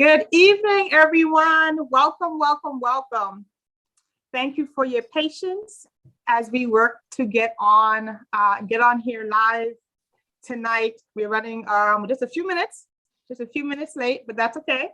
Good evening, everyone. Welcome, welcome, welcome. Thank you for your patience as we work to get on here live tonight. We're running just a few minutes late, but that's okay.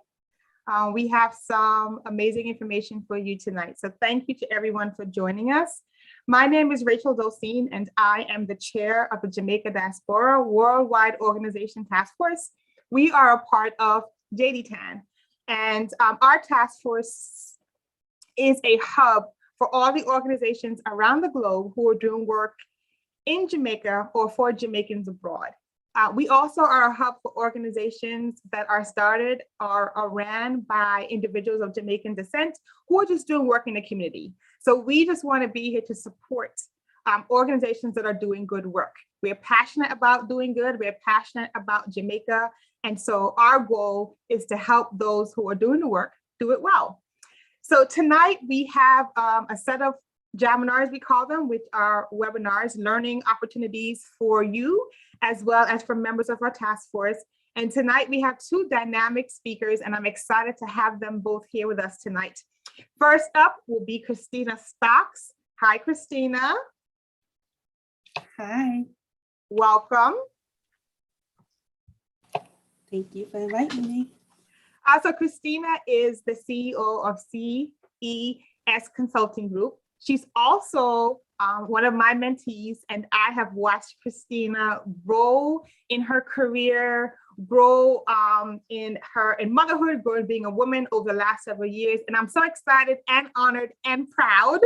We have some amazing information for you tonight. So thank you to everyone for joining us. My name is Rachel Dolcine, and I am the chair of the Jamaica Diaspora Worldwide Organization Task Force. We are a part of JDTAN, and our task force is a hub for all the organizations around the globe who are doing work in Jamaica or for Jamaicans abroad. We also are a hub for organizations that are started or are ran by individuals of Jamaican descent who are just doing work in the community. So we just want to be here to support organizations that are doing good work. We're passionate about doing good. We're passionate about Jamaica. And so our goal is to help those who are doing the work do it well. So tonight we have a set of JAMINARs, we call them, which are webinars, learning opportunities for you, as well as for members of our task force. And tonight we have two dynamic speakers, and I'm excited to have them both here with us tonight. First up will be Christina Stocks. Hi, Christina. Hi. Welcome. Thank you for inviting me. Also, Christina is the CEO of CES Consulting Group. She's also one of my mentees, and I have watched Christina grow in her career, grow in motherhood, grow in being a woman over the last several years. And I'm so excited and honored and proud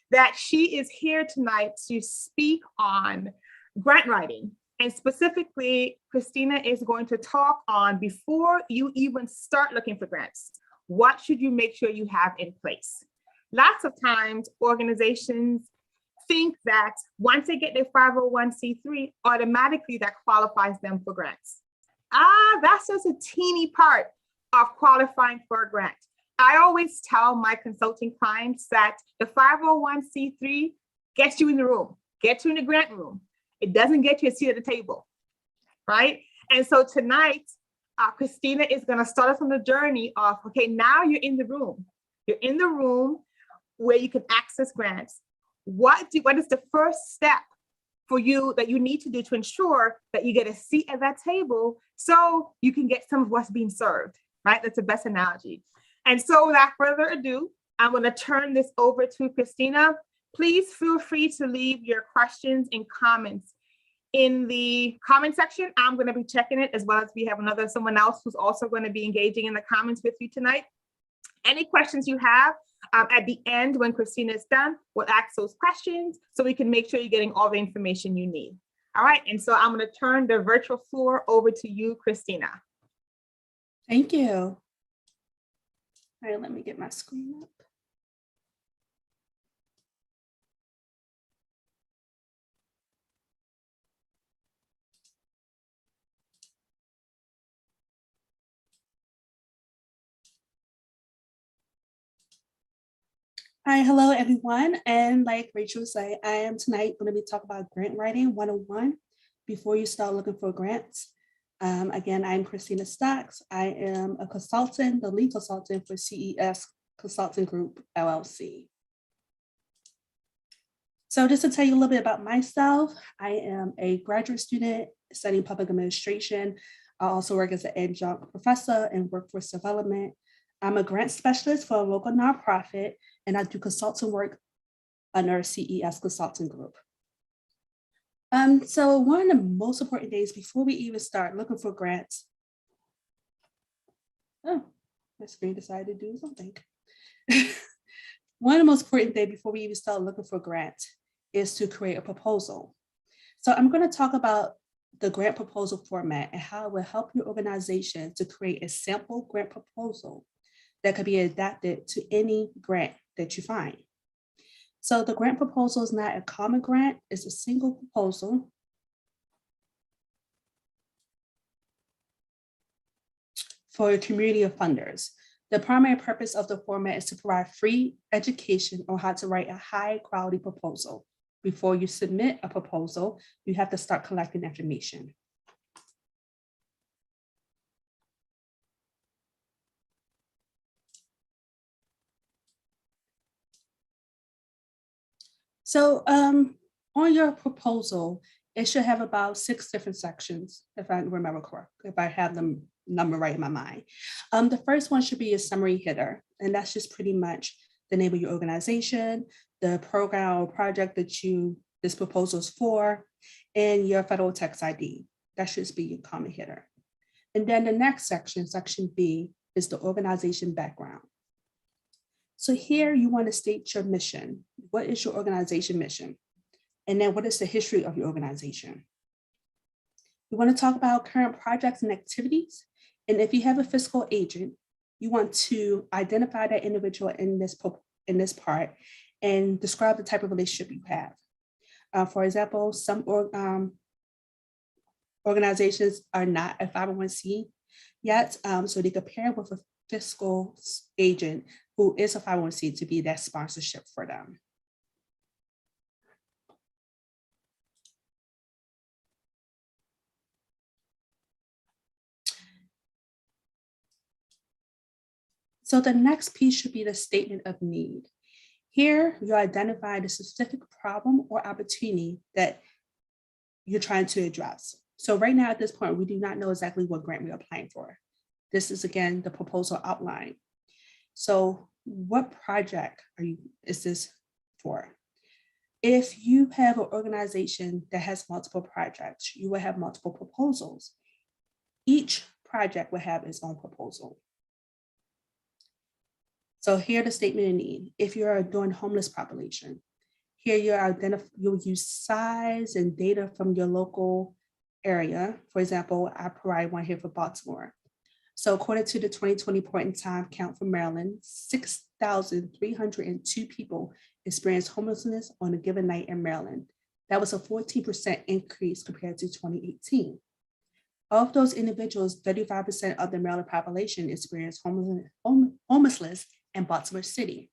that she is here tonight to speak on grant writing. And specifically, Christina is going to talk on, before you even start looking for grants, what should you make sure you have in place? Lots of times organizations think that once they get their 501c3, automatically that qualifies them for grants. That's just a teeny part of qualifying for a grant. I always tell my consulting clients that the 501c3 gets you in the room, gets you in the grant room. It doesn't get you a seat at the table, right? And so tonight, Christina is going to start us on the journey of, okay, now you're in the room. You're in the room where you can access grants. What is the first step for you that you need to do to ensure that you get a seat at that table so you can get some of what's being served, right? That's the best analogy. And so without further ado, I'm going to turn this over to Christina. Please feel free to leave your questions and comments in the comment section. I'm going to be checking it, as well as we have someone else who's also going to be engaging in the comments with you tonight. Any questions you have at the end when Christina is done, we'll ask those questions so we can make sure you're getting all the information you need. All right, and so I'm going to turn the virtual floor over to you, Christina. Thank you. All right, let me get my screen up. Hi, hello everyone. And like Rachel said, I am tonight going to be talking about grant writing 101 before you start looking for grants. Again, I'm Christina Stocks. I am a consultant, the lead consultant for CES Consulting Group, LLC. So just to tell you a little bit about myself, I am a graduate student studying public administration. I also work as an adjunct professor in workforce development. I'm a grant specialist for a local nonprofit, and I do consulting work under CES Consulting Group. So one of the most important days before we even start looking for grants. Oh, my screen decided to do something. One of the most important days before we even start looking for grants is to create a proposal. So I'm going to talk about the grant proposal format and how it will help your organization to create a sample grant proposal that could be adapted to any grant that you find. So the grant proposal is not a common grant, it's a single proposal for a community of funders. The primary purpose of the format is to provide free education on how to write a high quality proposal. Before you submit a proposal, you have to start collecting information. So on your proposal, it should have about 6 different sections, if I remember correct, if I have them number right in my mind. The first one should be a summary header, and that's just pretty much the name of your organization, the program or project that this proposal is for, and your federal tax ID. That should be your common header. And then the next section, section B, is the organization background. So here you want to state your mission. What is your organization mission? And then what is the history of your organization? You want to talk about current projects and activities. And if you have a fiscal agent, you want to identify that individual in this part and describe the type of relationship you have. For example, some organizations are not a 501c yet, so they could pair with a fiscal agent who is a 501c to be that sponsorship for them. So the next piece should be the statement of need. Here, you identify the specific problem or opportunity that you're trying to address. So right now at this point, we do not know exactly what grant we're applying for. This is again, the proposal outline. So what project is this for? If you have an organization that has multiple projects, you will have multiple proposals. Each project will have its own proposal. So here the statement of need. If you're doing homeless population, here you'll use size and data from your local area. For example, I provide one here for Baltimore. So according to the 2020 point in time count for Maryland, 6,302 people experienced homelessness on a given night in Maryland. That was a 14% increase compared to 2018. Of those individuals, 35% of the Maryland population experienced homelessness in Baltimore City.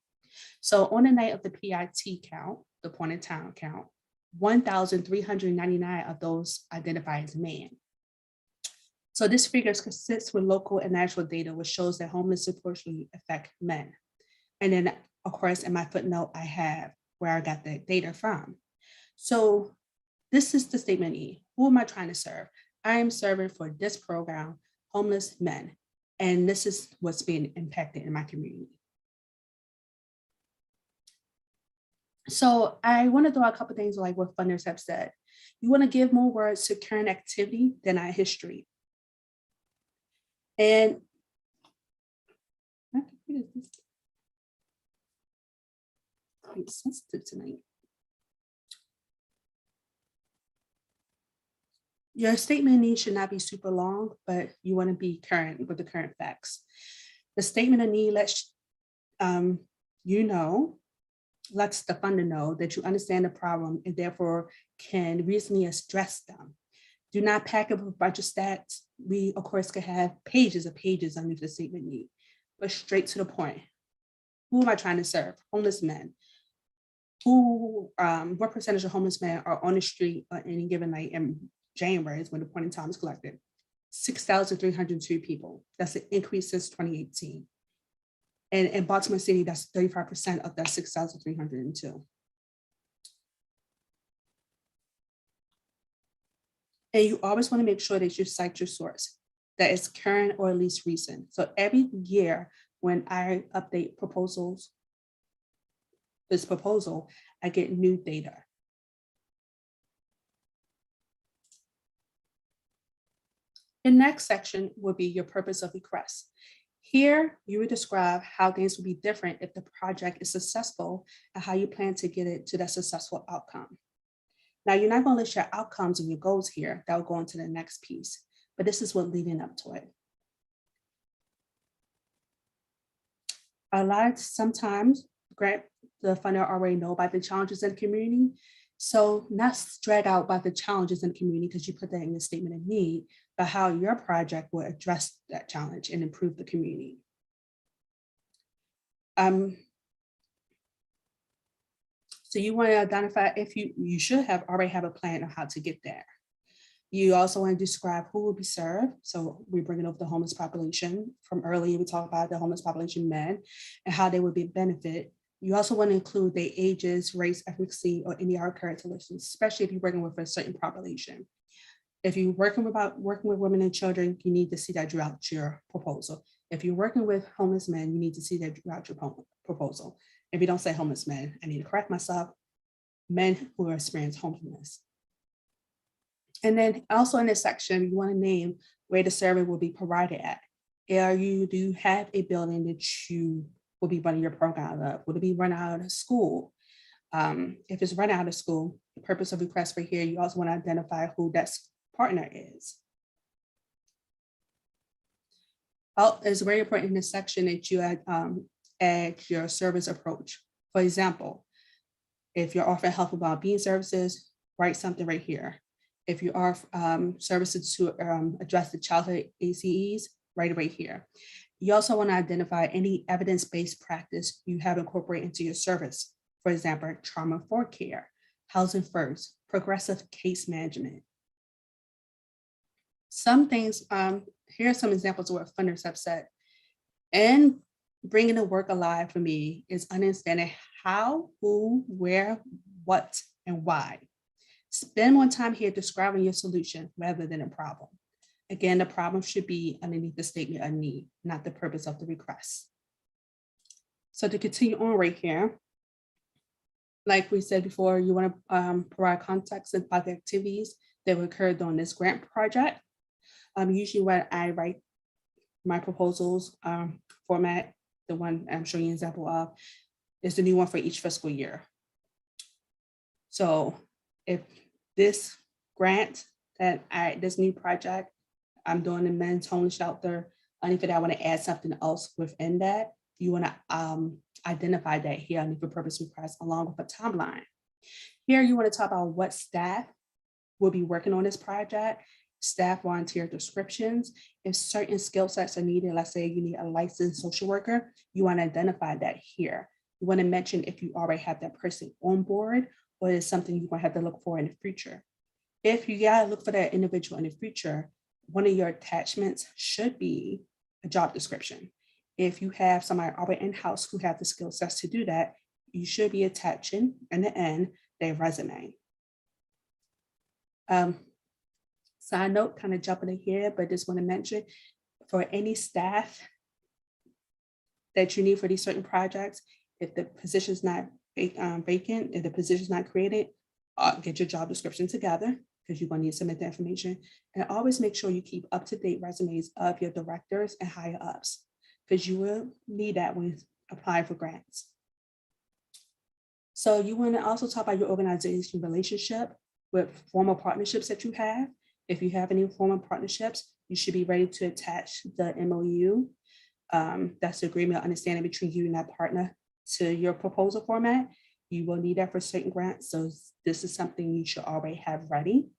So on the night of the PIT count, the point in time count, 1,399 of those identify as men. So this figure consists with local and national data, which shows that homelessness disproportionately affect men. And then, of course, in my footnote, I have where I got the data from. So this is the statement E. Who am I trying to serve? I am serving for this program, homeless men. And this is what's being impacted in my community. So I want to throw out a couple of things like what funders have said. You want to give more words to current activity than our history. And my computer is quite sensitive tonight. Your statement need should not be super long, but you want to be current with the current facts. The statement of need lets lets the funder know that you understand the problem and therefore can reasonably address them. Do not pack up a bunch of stats. We, of course, could have pages of pages underneath the statement need, but straight to the point. Who am I trying to serve? Homeless men. What percentage of homeless men are on the street on any given night in January is when the point in time is collected? 6,302 people. That's an increase since 2018. And in Baltimore City, that's 35% of that 6,302. And you always want to make sure that you cite your source, that is current or at least recent. So every year when I update this proposal, I get new data. The next section will be your purpose of request. Here, you would describe how things will be different if the project is successful and how you plan to get it to that successful outcome. Now, you're not going to list your outcomes and your goals here. That will go into the next piece, but this is what leading up to it. Sometimes the funder already know about the challenges in the community. So not drag out about the challenges in the community because you put that in the statement of need, but how your project will address that challenge and improve the community. So you want to identify if you should have already have a plan on how to get there. You also want to describe who will be served. So we're bringing up the homeless population. From earlier, we talked about the homeless population men and how they would be benefit You also want to include their ages, race, ethnicity, or any other characteristics, especially if you're working with a certain population. If you're working with women and children, you need to see that throughout your proposal. If you're working with homeless men, you need to see that throughout your proposal. If you don't say homeless men, I need to correct myself, men who experience homelessness. And then also in this section, you want to name where the service will be provided at. Do you have a building that you will be running your program out of? Will it be run out of school? If it's run out of school, the purpose of request right here, you also want to identify who that partner is. It's very important in this section that you add your service approach. For example, if you're offering health and well-being services, write something right here. If you are services to address the childhood ACEs, write it right here. You also want to identify any evidence-based practice you have incorporated into your service. For example, trauma-informed care, housing first, progressive case management. Some things, here are some examples of what funders have said. And bringing the work alive for me is understanding how, who, where, what, and why. Spend more time here describing your solution rather than a problem. Again, the problem should be underneath the statement of need, not the purpose of the request. So to continue on right here, like we said before, you want to provide context about the activities that will occur during this grant project. Usually when I write my proposals format, the one I'm showing you an example of, is the new one for each fiscal year. So if this grant this new project I'm doing the men's homeless shelter, and if I want to add something else within that, you want to identify that here underneath the purpose request along with a timeline. Here you want to talk about what staff will be working on this project, staff volunteer descriptions. If certain skill sets are needed, let's say you need a licensed social worker, you want to identify that here. You want to mention if you already have that person on board or is something you're going to have to look for in the future. If you got to look for that individual in the future, one of your attachments should be a job description. If you have somebody already in-house who have the skill sets to do that, you should be attaching in the end their resume. Side note, kind of jumping ahead, but just want to mention for any staff that you need for these certain projects, if the position is not vacant, if the position is not created, get your job description together because you're going to need to submit the information. And always make sure you keep up-to-date resumes of your directors and higher ups because you will need that when applying for grants. So you want to also talk about your organization relationship with formal partnerships that you have. If you have any formal partnerships, you should be ready to attach the MOU. That's the agreement of understanding between you and that partner to your proposal format. You will need that for certain grants. So this is something you should already have ready.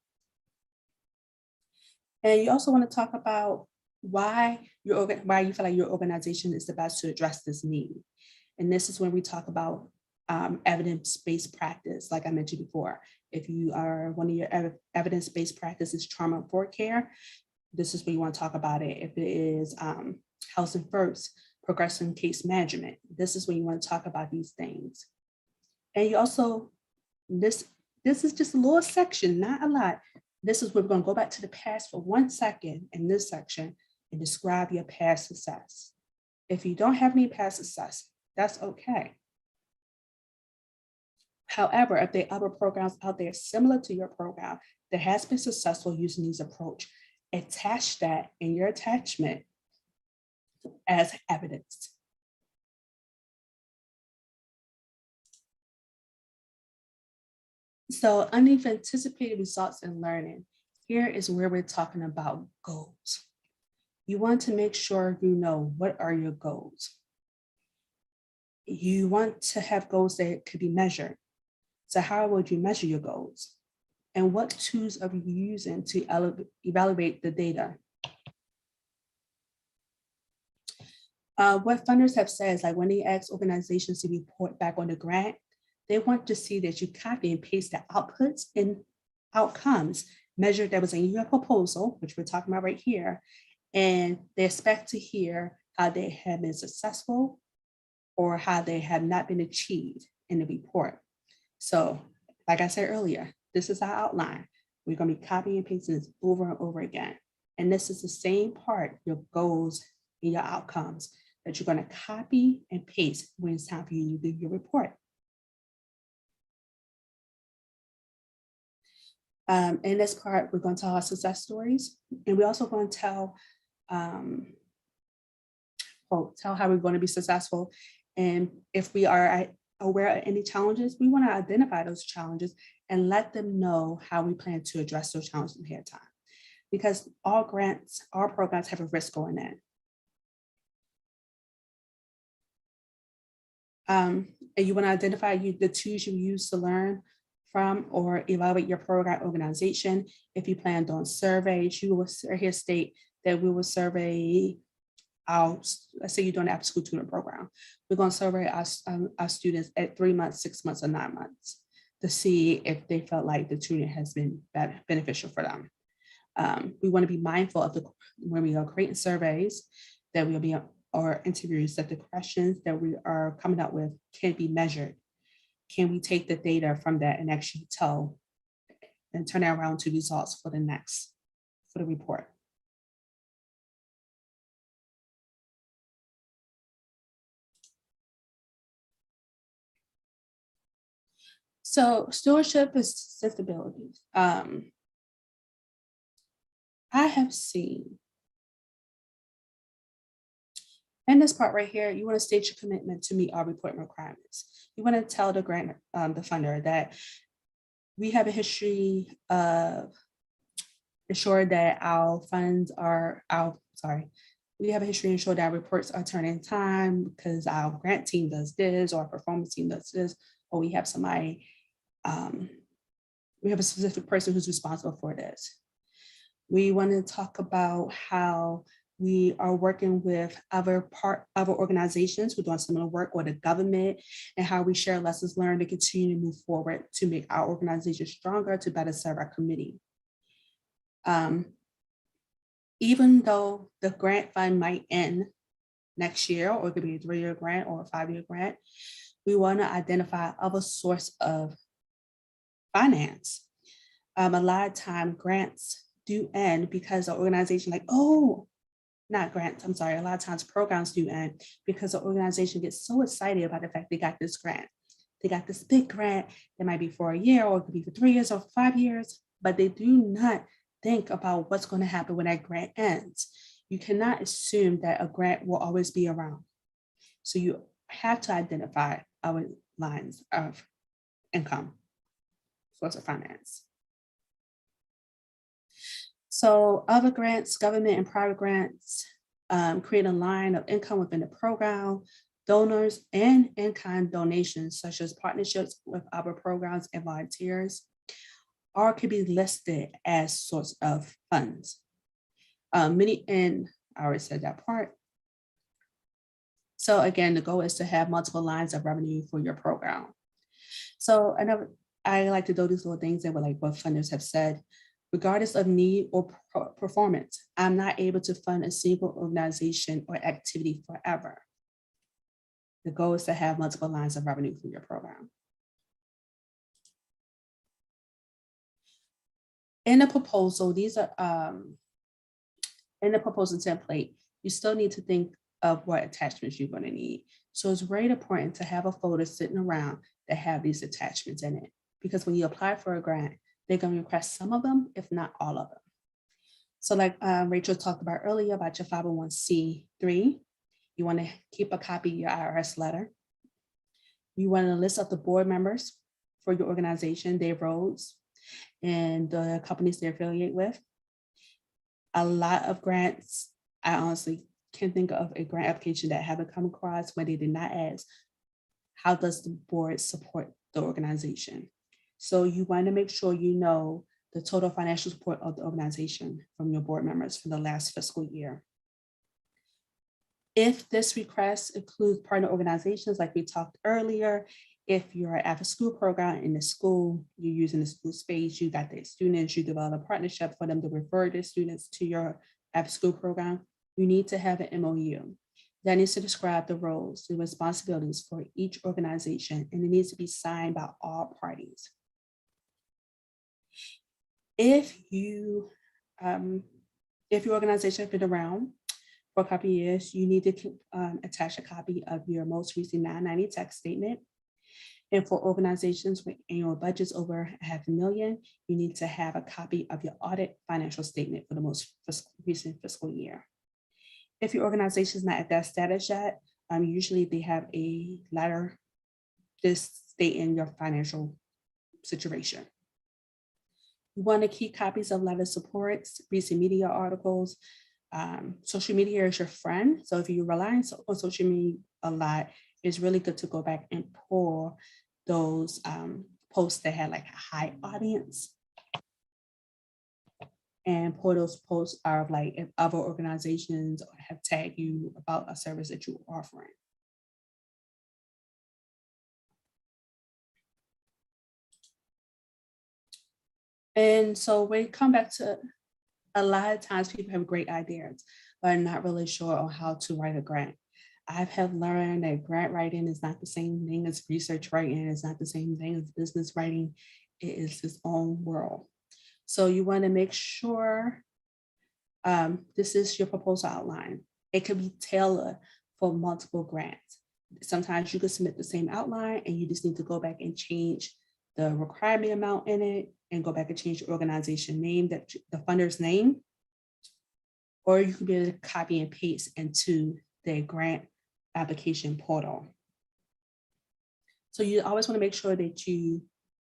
And you also want to talk about why you feel like your organization is the best to address this need. And this is when we talk about evidence-based practice, like I mentioned before. If you are one of your evidence-based practices, trauma-informed care, this is where you want to talk about it. If it is housing first, progressive case management, this is when you want to talk about these things. And you also, this is just a little section, not a lot. This is where we're going to go back to the past for 1 second in this section and describe your past success. If you don't have any past success, that's okay. However, if there are other programs out there similar to your program that has been successful using these approach, attach that in your attachment as evidence. So underneath anticipated results and learning, here is where we're talking about goals. You want to make sure you know what are your goals. You want to have goals that could be measured. So how would you measure your goals? And what tools are you using to evaluate the data? What funders have said is like when they ask organizations to report back on the grant, they want to see that you copy and paste the outputs and outcomes measured that was in your proposal, which we're talking about right here. And they expect to hear how they have been successful or how they have not been achieved in the report. So like I said earlier, this is our outline. We're going to be copying and pasting this over and over again. And this is the same part, your goals and your outcomes, that you're going to copy and paste when it's time for you to do your report. In this part, we're going to tell our success stories, and we're also going to tell how we're going to be successful. And if we are aware of any challenges, we want to identify those challenges and let them know how we plan to address those challenges ahead of time. Because all grants, all programs have a risk going in. And you want to identify the tools you use to learn from or evaluate your program organization. If you plan on surveys, you will here state that we will survey let's say you're doing an after-school tutor program. We're going to survey our students at 3 months, 6 months, or 9 months to see if they felt like the tutoring has been beneficial for them. We want to be mindful of when we are creating surveys that we'll be or interviews, that the questions that we are coming up with can be measured. Can we take the data from that and actually tell and turn it around to results for the report? So stewardship is sensibilities. I have seen in this part right here, you want to state your commitment to meet our reporting requirements. You want to tell the grant, the funder, that we have a history of ensure that our funds are we have a history to ensure that our reports are turned in time because our grant team does this, or our performance team does this, or we have somebody, we have a specific person who's responsible for this. We want to talk about how we are working with other organizations who are doing similar work, or the government, and how we share lessons learned to continue to move forward to make our organization stronger to better serve our community. Even though the grant fund might end next year, or it could be a 3-year grant or a 5-year grant, we want to identify other source of finance. A lot of time grants do end because the organization not grants, I'm sorry, a lot of times programs do end because the organization gets so excited about the fact they got this grant. They got this big grant that might be for a year, or it could be for 3 years or 5 years, but they do not think about what's going to happen when that grant ends. You cannot assume that a grant will always be around. So you have to identify our lines of income, source of finance. So other grants, government and private grants, create a line of income within the program, donors and in-kind donations, such as partnerships with other programs and volunteers, or could be listed as source of funds. I already said that part. So again, the goal is to have multiple lines of revenue for your program. So I like to do these little things that were like what funders have said. Regardless of need or performance, I'm not able to fund a single organization or activity forever. The goal is to have multiple lines of revenue for your program. In the proposal, these are in the proposal template, you still need to think of what attachments you're going to need. So it's very important to have a folder sitting around that have these attachments in it, because when you apply for a grant, they're going to request some of them, if not all of them. So like Rachel talked about earlier about your 501c3, you want to keep a copy of your IRS letter. You want to list up the board members for your organization, their roles, and the companies they affiliate with. A lot of grants, I honestly can't think of a grant application that I haven't come across where they did not ask, how does the board support the organization? So you want to make sure you know the total financial support of the organization from your board members for the last fiscal year. If this request includes partner organizations, like we talked earlier, if you're an after-school program in the school, you're using the school space, you got the students, you develop a partnership for them to refer the students to your after-school program, you need to have an MOU. that needs to describe the roles and responsibilities for each organization, and it needs to be signed by all parties. If your organization has been around for a couple of years, you need to attach a copy of your most recent 990 tax statement. And for organizations with annual budgets over $500,000, you need to have a copy of your audit financial statement for the most recent fiscal year. If your organization is not at that status yet, usually they have a letter just stating your financial situation. You want to keep copies of letter supports, recent media articles. Social media is your friend. So if you rely on social media a lot, it's really good to go back and pull those posts that had like a high audience, and pull those posts of like if other organizations have tagged you about a service that you're offering. And so when it come back to, a lot of times people have great ideas, but are not really sure on how to write a grant. I have learned that grant writing is not the same thing as research writing. It's not the same thing as business writing. It is its own world. So you want to make sure this is your proposal outline. It could be tailored for multiple grants. Sometimes you could submit the same outline and you just need to go back and change the requirement amount in it and go back and change the organization name, that the funder's name, or you could be able to copy and paste into the grant application portal. So you always want to make sure that you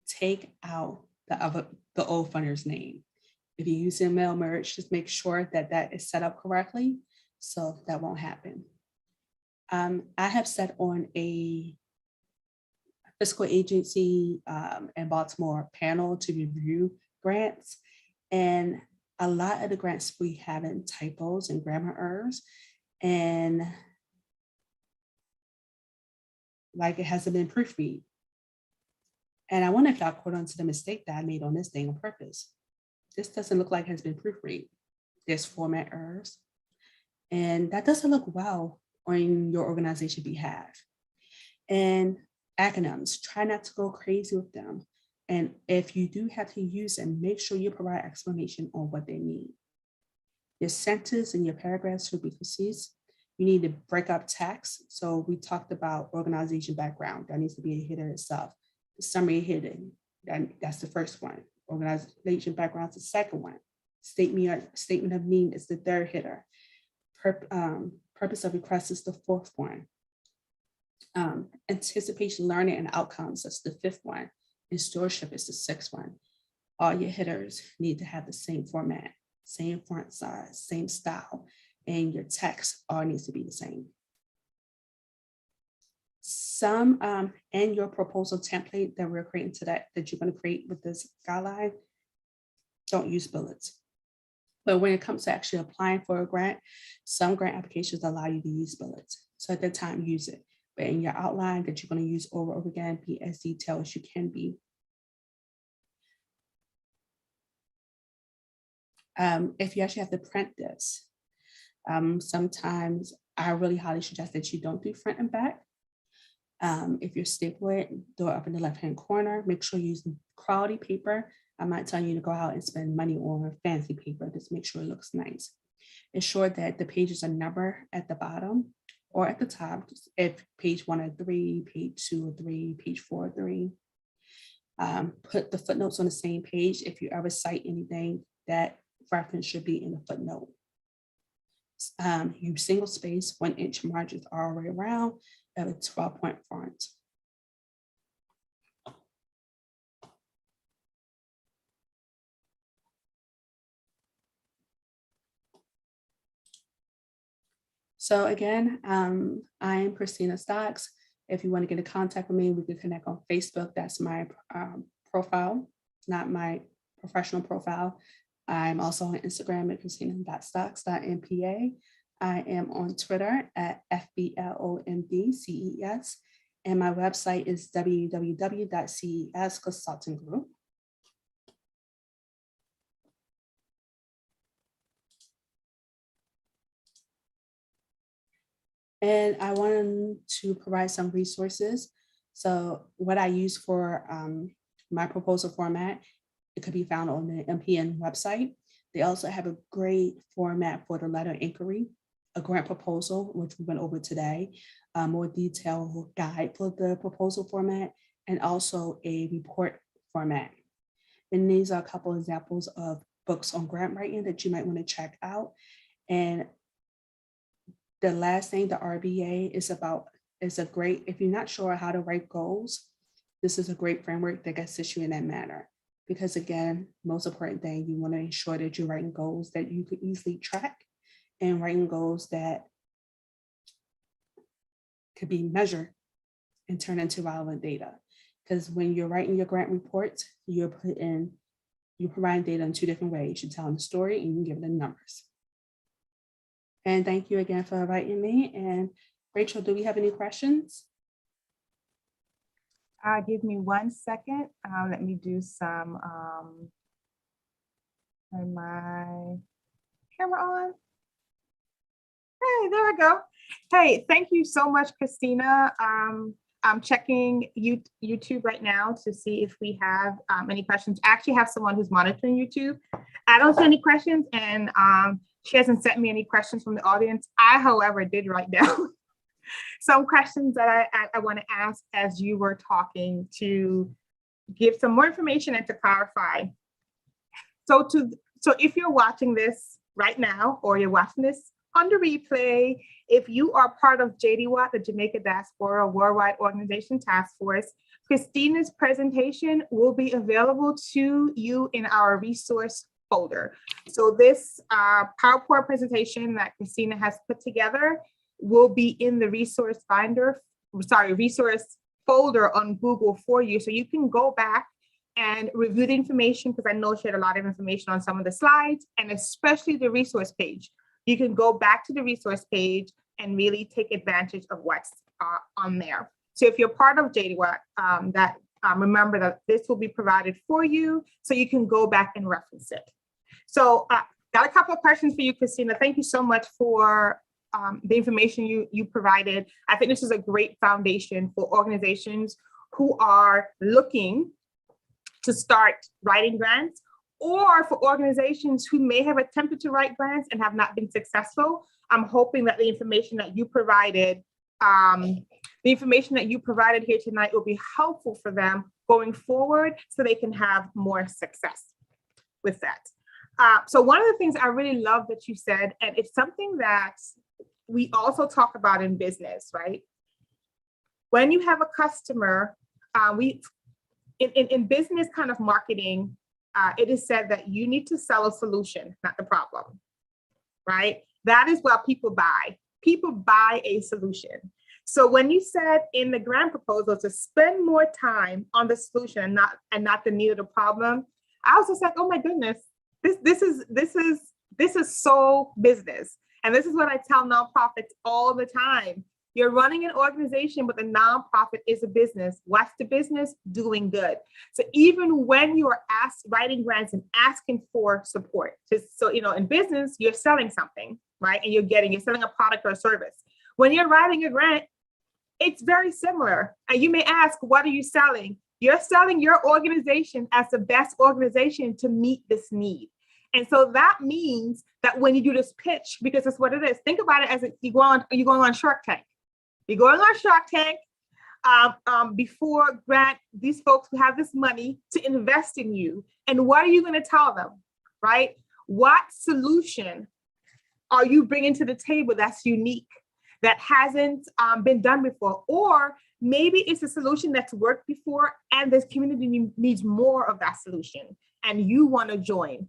take out the old funder's name. If you're using mail merge, just make sure that that is set up correctly, so that won't happen. I have set on a fiscal agency in Baltimore panel to review grants, and a lot of the grants we have in typos and grammar errors, and like it hasn't been proofread. And I wonder if I caught on to the mistake that I made on this thing on purpose. This doesn't look like it has been proofread. There's format errors, and that doesn't look well on your organization behalf. And acronyms, try not to go crazy with them. And if you do have to use them, make sure you provide explanation on what they mean. Your sentence and your paragraphs should be concise. You need to break up text. So we talked about organization background. That needs to be a header itself. The summary heading, that's the first one. Organization background is the second one. Statement of need is the third header. Purpose of request is the fourth one. Anticipation, learning, and outcomes, that's the fifth one. And stewardship is the sixth one. All your headers need to have the same format, same font size, same style, and your text all needs to be the same. Some and your proposal template that we're creating today, that you're going to create with this guideline, don't use bullets. But when it comes to actually applying for a grant, some grant applications allow you to use bullets. So at that time, use it. But in your outline that you're going to use over and over again, be as detailed as you can be. If you actually have to print this, sometimes I really highly suggest that you don't do front and back. If you're stapling, do it up in the left-hand corner. Make sure you use quality paper. I'm not telling you to go out and spend money on fancy paper. Just make sure it looks nice. Ensure that the pages are numbered at the bottom or at the top. If page 1 or 3, page 2 or 3, page 4 or 3. Put the footnotes on the same page. If you ever cite anything, that reference should be in the footnote. Use single space, 1-inch margins all the way around at a 12-point font. So again, I'm Christina Stocks. If you want to get in contact with me, we can connect on Facebook. That's my profile, not my professional profile. I'm also on Instagram at christina.stocks.mpa. I am on Twitter at FBLOMDCES, and my website is www.ces Consulting Group. And I wanted to provide some resources. So what I use for my proposal format, it could be found on the MPN website. They also have a great format for the letter inquiry, a grant proposal, which we went over today, a more detailed guide for the proposal format, and also a report format. And these are a couple examples of books on grant writing that you might want to check out. And the last thing, the RBA is a great, if you're not sure how to write goals, this is a great framework that assists you in that manner. Because again, most important thing, you want to ensure that you're writing goals that you can easily track and writing goals that could be measured and turn into relevant data. Because when you're writing your grant reports, you're providing data in two different ways. You're telling the story and you can give it the numbers. And thank you again for inviting me. And Rachel, do we have any questions? Give me 1 second. Let me do some, turn my camera on. Hey, there we go. Hey, thank you so much, Christina. I'm checking YouTube right now to see if we have any questions. I actually have someone who's monitoring YouTube. I don't see any questions, and she hasn't sent me any questions from the audience. I, however, did write down some questions that I want to ask as you were talking to give some more information and to clarify. So if you're watching this right now, or you're watching this on the replay, if you are part of JDWAT, the Jamaica Diaspora Worldwide Organization Task Force, Christina's presentation will be available to you in our resource folder. So this PowerPoint presentation that Christina has put together will be in the resource folder on Google for you. So you can go back and review the information, because I know she had a lot of information on some of the slides, and especially the resource page. You can go back to the resource page and really take advantage of what's on there. So if you're part of JDWAT, remember that this will be provided for you, so you can go back and reference it. So got a couple of questions for you, Christina. Thank you so much for the information you provided. I think this is a great foundation for organizations who are looking to start writing grants, or for organizations who may have attempted to write grants and have not been successful. I'm hoping that the information that you provided, here tonight will be helpful for them going forward, so they can have more success with that. So one of the things I really love that you said, and it's something that we also talk about in business, right? When you have a customer, in business kind of marketing, it is said that you need to sell a solution, not the problem, right? That is what people buy. People buy a solution. So when you said in the grant proposal to spend more time on the solution and not the need of the problem, I was just like, oh my goodness, this is so business. And this is what I tell nonprofits all the time. You're running an organization, but the nonprofit is a business. What's the business? Doing good. So even when you are writing grants and asking for support, so in business, you're selling something, right? And you're selling a product or a service. When you're writing a grant, it's very similar. And you may ask, what are you selling? You're selling your organization as the best organization to meet this need. And so that means that when you do this pitch, because that's what it is, think about it as you're going on Shark Tank. You're going on Shark Tank before grant these folks who have this money to invest in you. And what are you going to tell them, right? What solution are you bringing to the table that's unique, that hasn't been done before? Or maybe it's a solution that's worked before and this community needs more of that solution, and you want to join.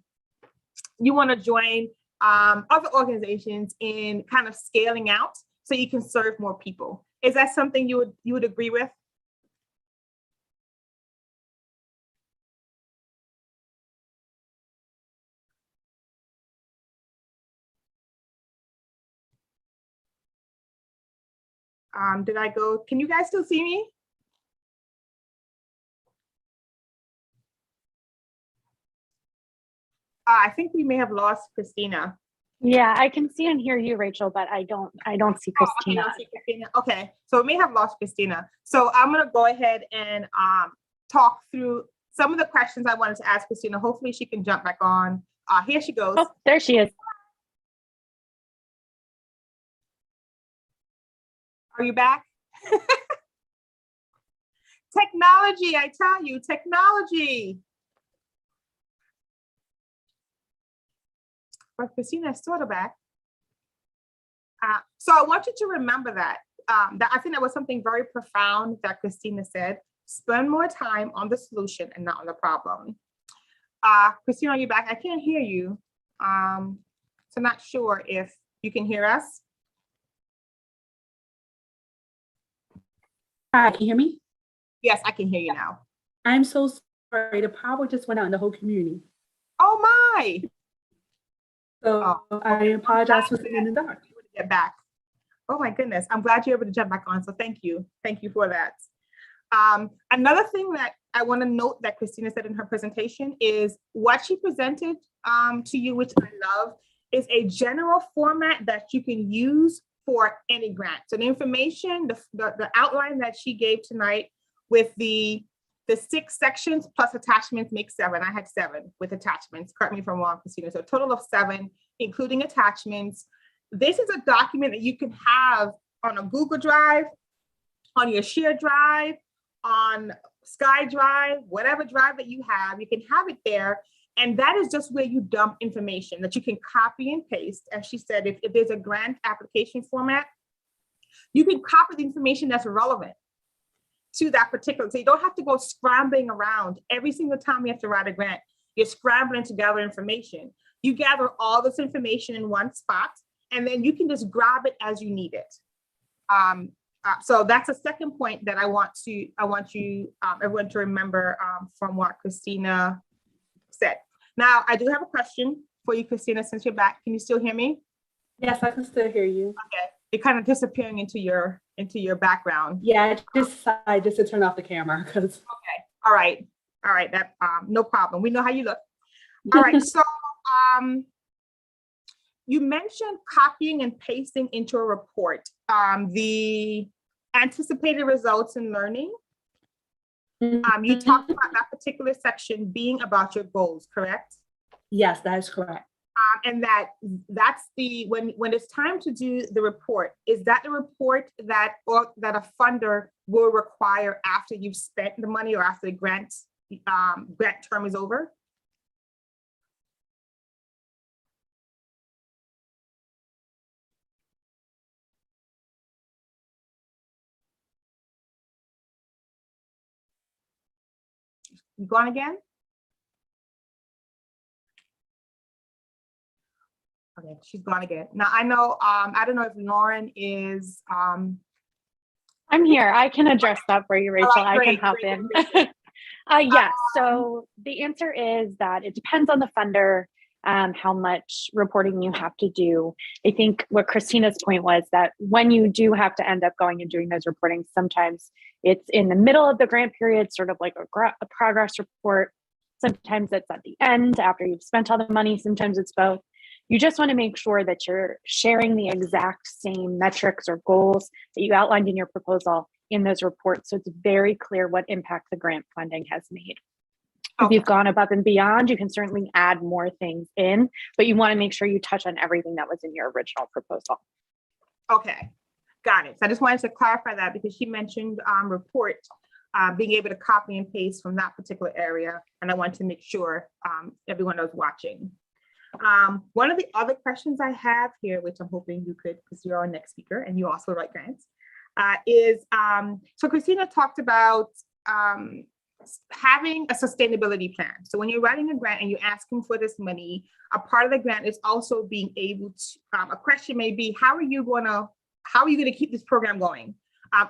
You want to join other organizations in kind of scaling out so you can serve more people. Is that something you would agree with? Did I go? Can you guys still see me? I think we may have lost Christina. Yeah, I can see and hear you, Rachel, but I don't see Oh, okay, you Christina. don't see Christina. Okay, so we may have lost Christina. So I'm gonna go ahead and talk through some of the questions I wanted to ask Christina. Hopefully she can jump back on. Here she goes. Oh, there she is. Are you back? Technology, I tell you, technology. But Christina is sort of back. So I want you to remember that. That I think that was something very profound that Christina said. Spend more time on the solution and not on the problem. Christina, are you back? I can't hear you. So I'm not sure if you can hear us. Hi, can you hear me? Yes, I can hear you now. I'm so sorry. The power just went out in the whole community. Oh my. So I apologize for sitting in the dark. Get back. Oh my goodness. I'm glad you're able to jump back on. So thank you. Thank you for that. Another thing that I want to note that Christina said in her presentation is what she presented to you, which I love, is a general format that you can use for any grant. So the information, the outline that she gave tonight with the 6 sections plus attachments make 7. I had 7 with attachments. Correct me if I'm wrong, Christina. So a total of 7, including attachments. This is a document that you can have on a Google Drive, on your shared drive, on SkyDrive, whatever drive that you can have it there. And that is just where you dump information that you can copy and paste. As she said, if there's a grant application format, you can copy the information that's relevant to that particular, so you don't have to go scrambling around every single time you have to write a grant. You're scrambling to gather information. You gather all this information in one spot, and then you can just grab it as you need it. So that's a second point that I want you everyone to remember from what Christina said. Now, I do have a question for you, Christina, since you're back. Can you still hear me? Yes, I can still hear you. Okay, you're kind of disappearing into your background. Yeah, I just decided to turn off the camera because. Okay, all right, that no problem. We know how you look. All right, so you mentioned copying and pasting into a report the anticipated results in learning. You talked about that particular section being about your goals, correct? Yes, that is correct. And that's the when it's time to do the report, is that the report that a funder will require after you've spent the money or after the grant term is over? You gone again? Okay, she's gone again. Now I know, I don't know if Lauren is. I'm here. I can address that for you, Rachel. Right, great, I can hop in. Yes. So the answer is that it depends on the funder, how much reporting you have to do. I think what Christina's point was that when you do have to end up going and doing those reporting, sometimes it's in the middle of the grant period, sort of like a progress report. Sometimes it's at the end after you've spent all the money. Sometimes it's both. You just want to make sure that you're sharing the exact same metrics or goals that you outlined in your proposal in those reports. So it's very clear what impact the grant funding has made. Okay. If you've gone above and beyond, you can certainly add more things in, but you want to make sure you touch on everything that was in your original proposal. Okay, got it. So I just wanted to clarify that because she mentioned report being able to copy and paste from that particular area. And I want to make sure everyone was watching. One of the other questions I have here, which I'm hoping you could, because you're our next speaker and you also write grants, is, so Christina talked about having a sustainability plan. So when you're writing a grant and you're asking for this money, a part of the grant is also being able to, a question may be, how are you going to keep this program going?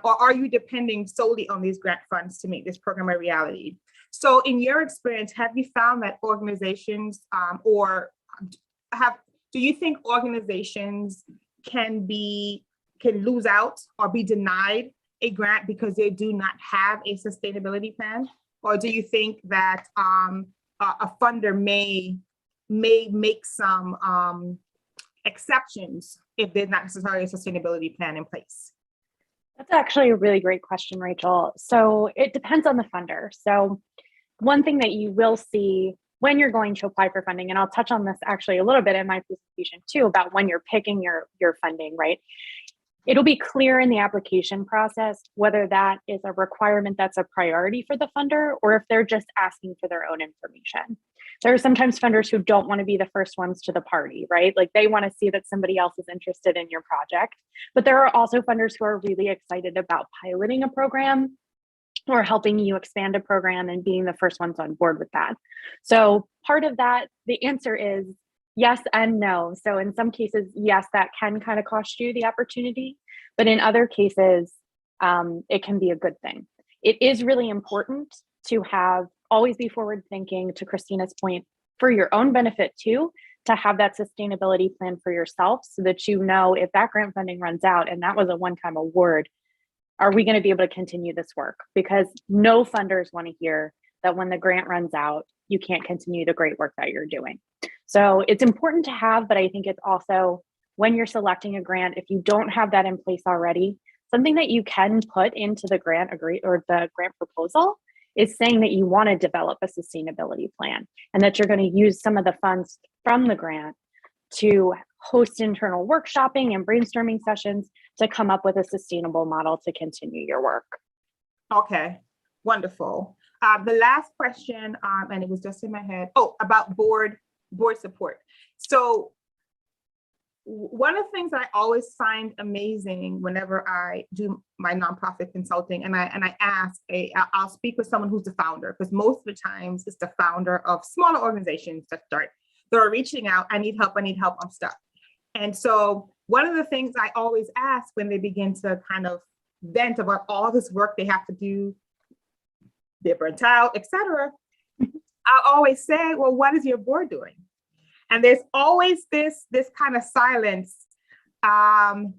Or are you depending solely on these grant funds to make this program a reality? So in your experience, have you found that organizations do you think organizations can lose out or be denied a grant because they do not have a sustainability plan? Or do you think that a funder may make some exceptions if there's not necessarily a sustainability plan in place? That's actually a really great question, Rachel. So it depends on the funder. So one thing that you will see when you're going to apply for funding, and I'll touch on this actually a little bit in my presentation too, about when you're picking your funding, right? It'll be clear in the application process whether that is a requirement that's a priority for the funder or if they're just asking for their own information. There are sometimes funders who don't want to be the first ones to the party, right? Like they want to see that somebody else is interested in your project. But there are also funders who are really excited about piloting a program or helping you expand a program and being the first ones on board with that. So part of that, the answer is yes and no. So in some cases, yes, that can kind of cost you the opportunity, but in other cases, it can be a good thing. It is really important to always be forward thinking, to Christina's point, for your own benefit too, to have that sustainability plan for yourself so that you know if that grant funding runs out and that was a one-time award, are we going to be able to continue this work? Because no funders want to hear that when the grant runs out, you can't continue the great work that you're doing. So it's important to have, but I think it's also when you're selecting a grant, if you don't have that in place already, something that you can put into the grant the grant proposal is saying that you want to develop a sustainability plan and that you're going to use some of the funds from the grant to host internal workshopping and brainstorming sessions to come up with a sustainable model to continue your work. Okay, wonderful. The last question, and it was just in my head, about board support. So one of the things I always find amazing whenever I do my nonprofit consulting, and I ask, I'll speak with someone who's the founder, because most of the times it's the founder of smaller organizations that are reaching out, I need help, I'm stuck. And so one of the things I always ask when they begin to kind of vent about all this work they have to do, they're burnt out, etc., I always say, well, what is your board doing? And there's always this kind of silence. And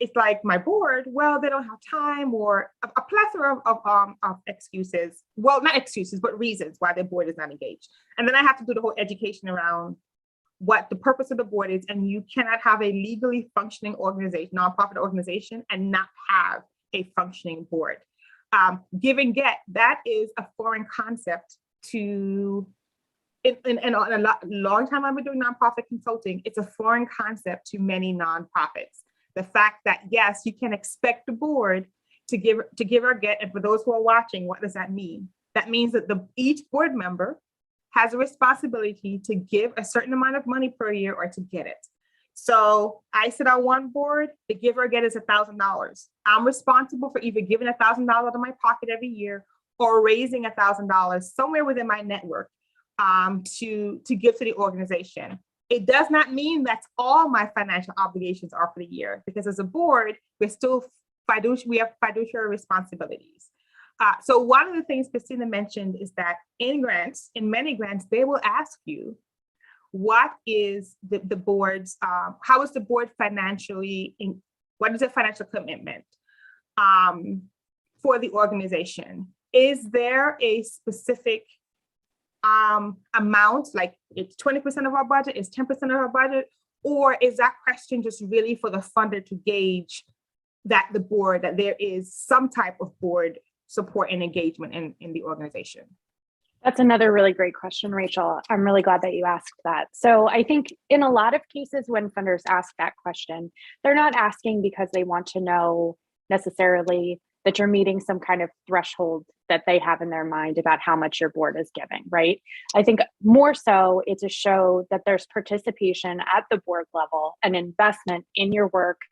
it's like, my board, well, they don't have time, or a plethora of excuses. Well, not excuses, but reasons why their board is not engaged. And then I have to do the whole education around what the purpose of the board is. And you cannot have a legally functioning organization, nonprofit organization, and not have a functioning board. Give and get, that is a foreign concept to, in a long time I've been doing nonprofit consulting, it's a foreign concept to many nonprofits. The fact that, yes, you can expect the board to give or get, and for those who are watching, what does that mean? That means that each board member has a responsibility to give a certain amount of money per year or to get it. So I sit on one board, the give or get is $1,000. I'm responsible for either giving $1,000 out of my pocket every year or raising $1,000 somewhere within my network to give to the organization. It does not mean that's all my financial obligations are for the year, because as a board, we have fiduciary responsibilities. So one of the things Christina mentioned is that in many grants, they will ask you, what is the board's, how is the board financially, what is the financial commitment for the organization? Is there a specific amount, like it's 20% of our budget, is 10% of our budget, or is that question just really for the funder to gauge that there is some type of board support and engagement in the organization? That's another really great question, Rachel. I'm really glad that you asked that. So I think in a lot of cases when funders ask that question, they're not asking because they want to know necessarily that you're meeting some kind of threshold that they have in their mind about how much your board is giving, right? I think more so it's to show that there's participation at the board level and investment in your work,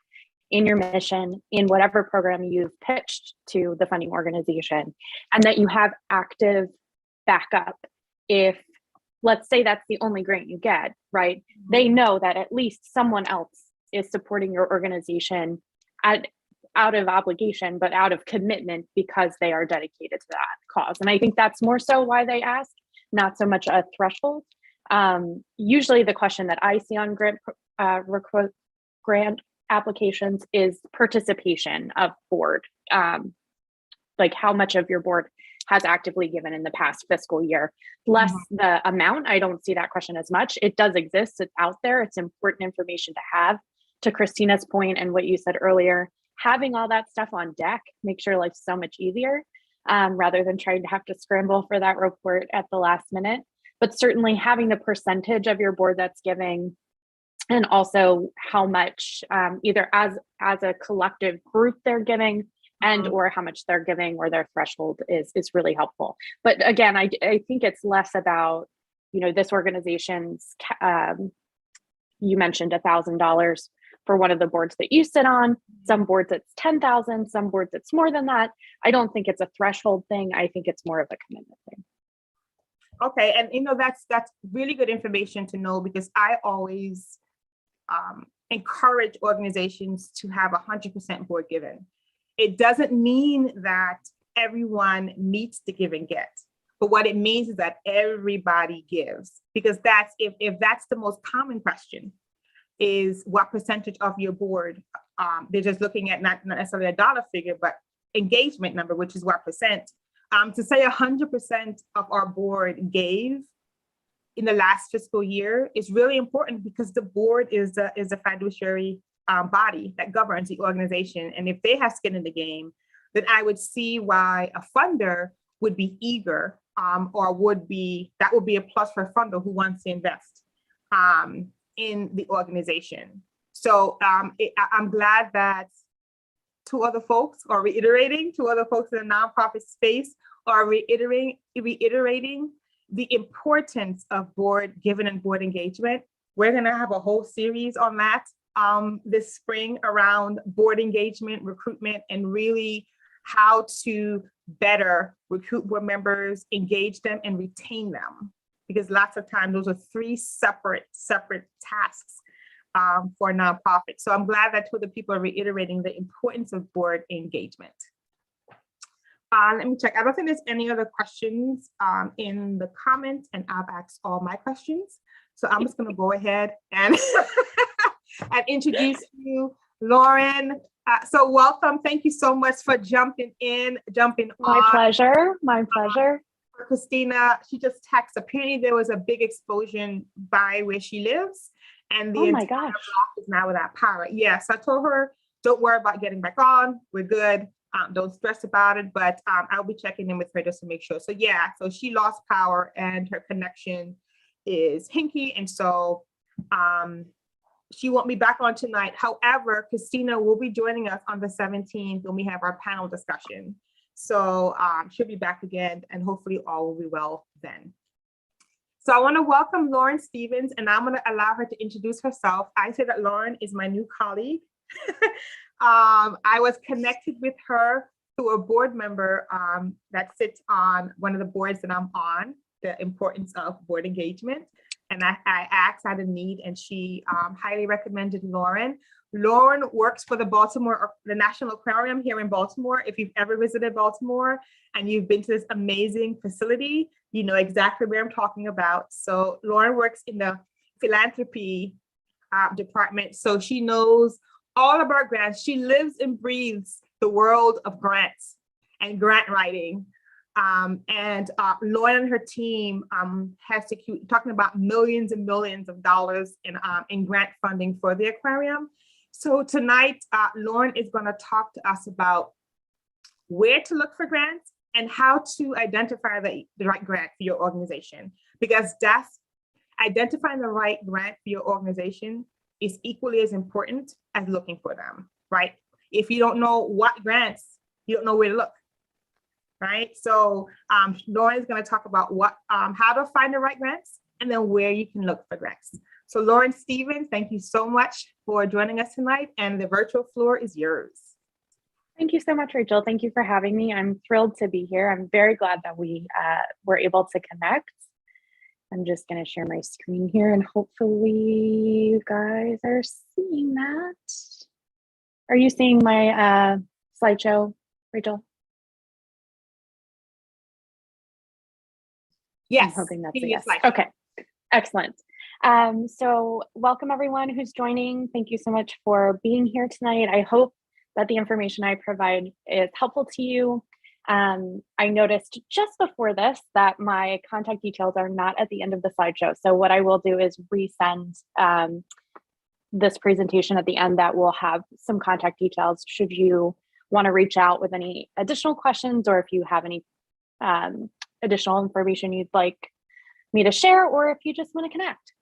in your mission, in whatever program you've pitched to the funding organization, and that you have active backup if, let's say that's the only grant you get, right? They know that at least someone else is supporting your organization out of obligation, but out of commitment because they are dedicated to that cause. And I think that's more so why they ask, not so much a threshold. Usually the question that I see on grant applications is participation of board, like how much of your board has actively given in the past fiscal year. Less the amount, I don't see that question as much. It does exist, it's out there, it's important information to have. To Christina's point and what you said earlier, having all that stuff on deck makes your life so much easier, rather than trying to have to scramble for that report at the last minute. But certainly having the percentage of your board that's giving, and also how much either as a collective group they're giving, and or how much they're giving, or their threshold is really helpful. But again, I think it's less about, this organization's, you mentioned $1,000 for one of the boards that you sit on. Some boards it's 10,000, some boards it's more than that. I don't think it's a threshold thing. I think it's more of a commitment thing. Okay, and that's really good information to know, because I always encourage organizations to have 100% board given. It doesn't mean that everyone needs to give and get, but what it means is that everybody gives, because that's if that's the most common question, is what percentage of your board, they're just looking at not necessarily a dollar figure, but engagement number, which is what percent. To say 100% of our board gave in the last fiscal year is really important, because the board is a fiduciary body that governs the organization. And if they have skin in the game, then I would see why a funder would be eager, or that would be a plus for a funder who wants to invest in the organization. So I'm glad that two other folks in the nonprofit space are reiterating the importance of board giving and board engagement. We're going to have a whole series on that this spring around board engagement, recruitment, and really how to better recruit board members, engage them, and retain them. Because lots of times those are three separate tasks for a nonprofit. So I'm glad that two other people are reiterating the importance of board engagement. Let me check. I don't think there's any other questions in the comments, and I've asked all my questions. So I'm just going to go ahead and, and introduce you, Lauren. So welcome. Thank you so much for jumping on. My pleasure. My pleasure. Christina, she just texted. Apparently there was a big explosion by where she lives, and the entire block is now without power. Yes, I told her, don't worry about getting back on. We're good. Don't stress about it, but I'll be checking in with her just to make sure. So yeah, so she lost power and her connection is hinky. And so she won't be back on tonight. However, Christina will be joining us on the 17th when we have our panel discussion. So she'll be back again, and hopefully all will be well then. So I want to welcome Lauren Stevens, and I'm going to allow her to introduce herself. I say that Lauren is my new colleague. I was connected with her through a board member that sits on one of the boards that I'm on, the importance of board engagement. And I asked out of need, and she highly recommended Lauren. Lauren works for the National Aquarium here in Baltimore. If you've ever visited Baltimore and you've been to this amazing facility, you know exactly where I'm talking about. So Lauren works in the philanthropy department. So she knows all about grants. She lives and breathes the world of grants and grant writing. And Lauren and her team has secured, talking about millions and millions of dollars in grant funding for the aquarium. So tonight, Lauren is going to talk to us about where to look for grants and how to identify the right grant for your organization, because that's identifying the right grant for your organization is equally as important as looking for them, right? If you don't know what grants, you don't know where to look, right? So Lauren is going to talk about how to find the right grants and then where you can look for grants. So Lauren Stevens, thank you so much for joining us tonight, and the virtual floor is yours. Thank you so much, Rachel. Thank you for having me. I'm thrilled to be here. I'm very glad that we were able to connect. I'm just going to share my screen here, and hopefully you guys are seeing that. Are you seeing my slideshow, Rachel? Yes. I'm hoping that's a yes. Okay, excellent. So welcome everyone who's joining. Thank you so much for being here tonight. I hope that the information I provide is helpful to you. I noticed just before this that my contact details are not at the end of the slideshow. So what I will do is resend this presentation at the end that will have some contact details should you want to reach out with any additional questions, or if you have any additional information you'd like me to share, or if you just want to connect.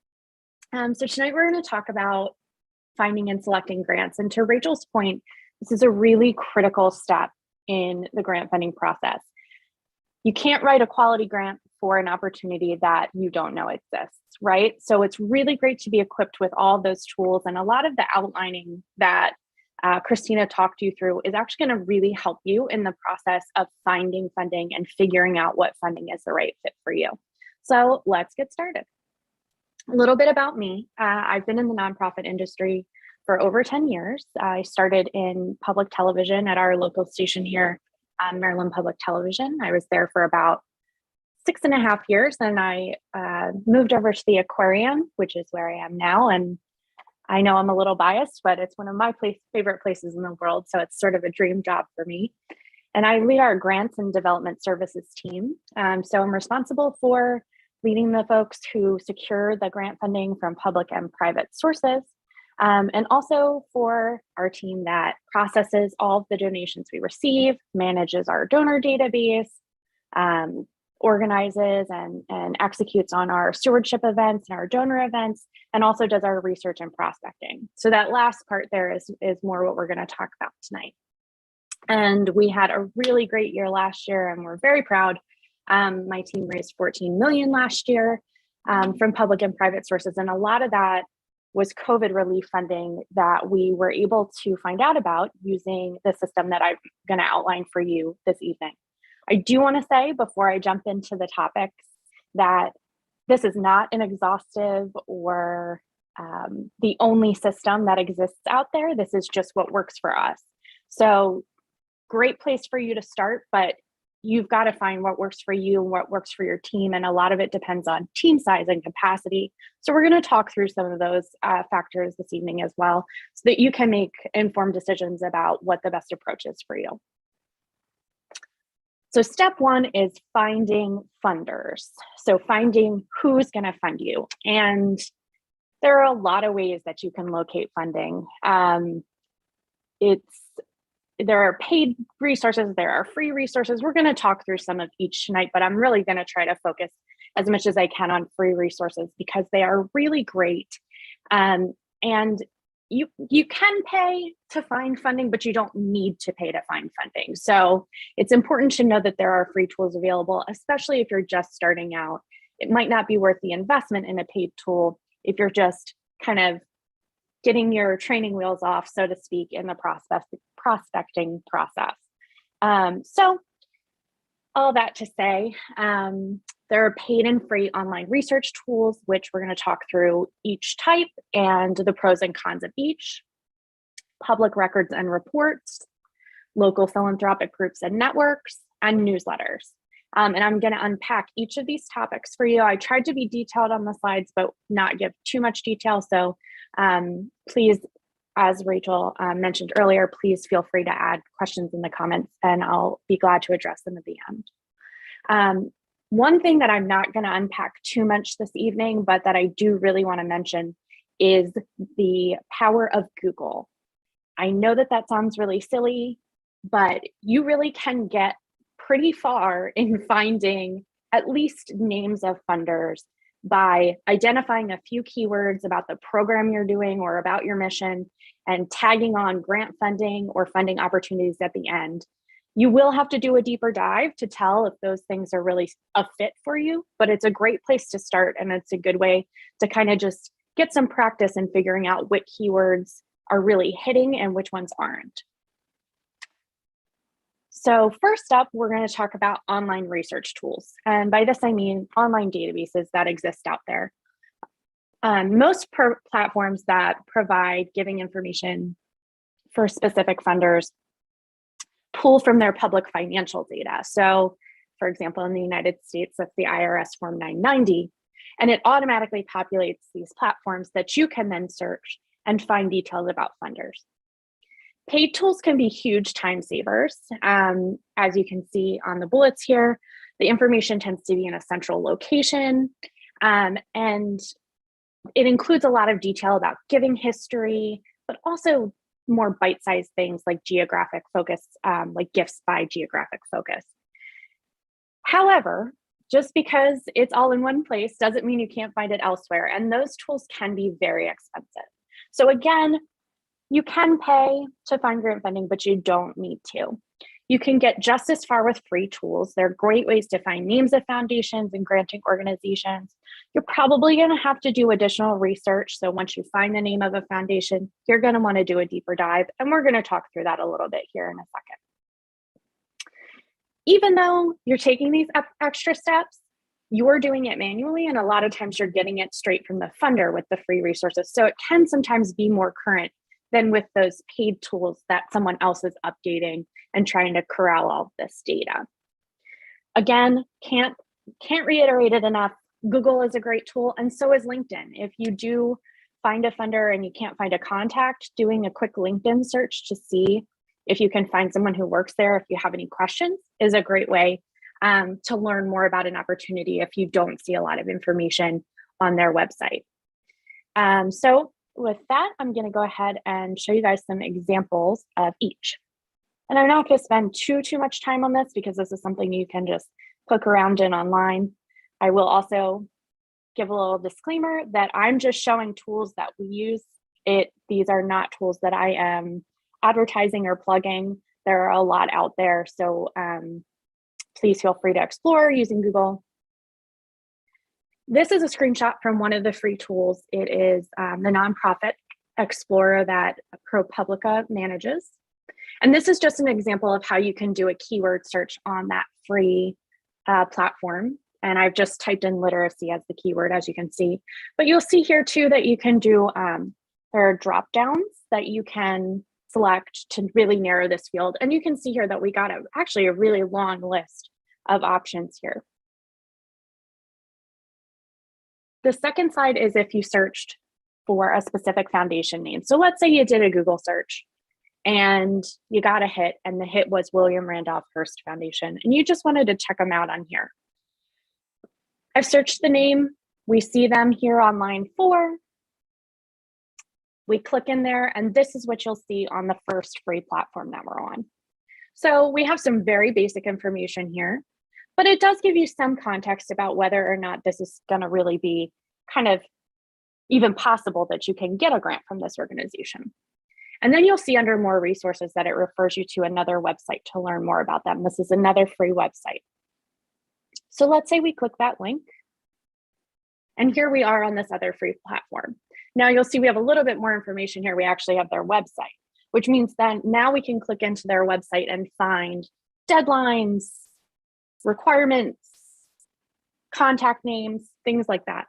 So tonight we're going to talk about finding and selecting grants. And to Rachel's point, this is a really critical step in the grant funding process. You can't write a quality grant for an opportunity that you don't know exists, right? So it's really great to be equipped with all those tools, and a lot of the outlining that Christina talked you through is actually going to really help you in the process of finding funding and figuring out what funding is the right fit for you. So let's get started. A little bit about me. I've been in the nonprofit industry for over 10 years. I started in public television at our local station here, Maryland Public Television. I was there for about 6.5 years, and I moved over to the aquarium, which is where I am now. And I know I'm a little biased, but it's one of my favorite places in the world. So it's sort of a dream job for me. And I lead our grants and development services team. So I'm responsible for leading the folks who secure the grant funding from public and private sources, and also for our team that processes all of the donations we receive, manages our donor database, organizes and executes on our stewardship events and our donor events, and also does our research and prospecting. So that last part there is more what we're going to talk about tonight. And we had a really great year last year, and we're very proud. My team raised $14 million last year from public and private sources, and a lot of that was COVID relief funding that we were able to find out about using the system that I'm going to outline for you this evening. I do want to say before I jump into the topics that this is not an exhaustive or the only system that exists out there. This is just what works for us. So great place for you to start, but you've got to find what works for you and what works for your team. And a lot of it depends on team size and capacity. So we're going to talk through some of those factors this evening as well, so that you can make informed decisions about what the best approach is for you. So step one is finding funders. So finding who's going to fund you. And there are a lot of ways that you can locate funding. There are paid resources, there are free resources. We're going to talk through some of each tonight, but I'm really going to try to focus as much as I can on free resources because they are really great. And you can pay to find funding, but you don't need to pay to find funding. So it's important to know that there are free tools available, especially if you're just starting out. It might not be worth the investment in a paid tool if you're just kind of getting your training wheels off, so to speak, in the prospecting process. So all that to say, there are paid and free online research tools, which we're going to talk through each type and the pros and cons of each, public records and reports, local philanthropic groups and networks, and newsletters. And I'm going to unpack each of these topics for you. I tried to be detailed on the slides, but not give too much detail. So please, as Rachel mentioned earlier, please feel free to add questions in the comments and I'll be glad to address them at the end. One thing that I'm not going to unpack too much this evening, but that I do really want to mention is the power of Google. I know that that sounds really silly, but you really can get pretty far in finding at least names of funders by identifying a few keywords about the program you're doing or about your mission and tagging on grant funding or funding opportunities at the end. You will have to do a deeper dive to tell if those things are really a fit for you, but it's a great place to start, and it's a good way to kind of just get some practice in figuring out which keywords are really hitting and which ones aren't. So first up, we're going to talk about online research tools. And by this, I mean online databases that exist out there. Most platforms that provide giving information for specific funders pull from their public financial data. So for example, in the United States, that's the IRS Form 990, and it automatically populates these platforms that you can then search and find details about funders. Paid tools can be huge time savers. As you can see on the bullets here, the information tends to be in a central location, and it includes a lot of detail about giving history, but also more bite-sized things like geographic focus, like gifts by geographic focus. However, just because it's all in one place doesn't mean you can't find it elsewhere, and those tools can be very expensive. So again, you can pay to find grant funding, but you don't need to. You can get just as far with free tools. They're great ways to find names of foundations and granting organizations. You're probably going to have to do additional research. So once you find the name of a foundation, you're going to want to do a deeper dive. And we're going to talk through that a little bit here in a second. Even though you're taking these extra steps, you're doing it manually. And a lot of times you're getting it straight from the funder with the free resources. So it can sometimes be more current than with those paid tools that someone else is updating and trying to corral all this data. Again, can't reiterate it enough. Google is a great tool, and so is LinkedIn. If you do find a funder and you can't find a contact, doing a quick LinkedIn search to see if you can find someone who works there, if you have any questions, is a great way to learn more about an opportunity if you don't see a lot of information on their website. So with that, I'm going to go ahead and show you guys some examples of each. And I'm not going to spend too much time on this because this is something you can just click around in online. I will also give a little disclaimer that I'm just showing tools that we use. These are not tools that I am advertising or plugging. There are a lot out there, so please feel free to explore using Google. This is a screenshot from one of the free tools. It is the nonprofit Explorer that ProPublica manages. And this is just an example of how you can do a keyword search on that free platform. And I've just typed in literacy as the keyword, as you can see. But you'll see here too that you can do, there are drop downs that you can select to really narrow this field. And you can see here that we got actually a really long list of options here. The second side is if you searched for a specific foundation name. So let's say you did a Google search and you got a hit, and the hit was William Randolph Hearst Foundation, and you just wanted to check them out on here. I've searched the name. We see them here on line 4. We click in there, and this is what you'll see on the first free platform that we're on. So we have some very basic information here, but it does give you some context about whether or not this is going to really be kind of even possible that you can get a grant from this organization. And then you'll see under more resources that it refers you to another website to learn more about them. This is another free website. So let's say we click that link, and here we are on this other free platform. Now you'll see we have a little bit more information here. We actually have their website, which means then now we can click into their website and find deadlines, requirements, contact names, things like that.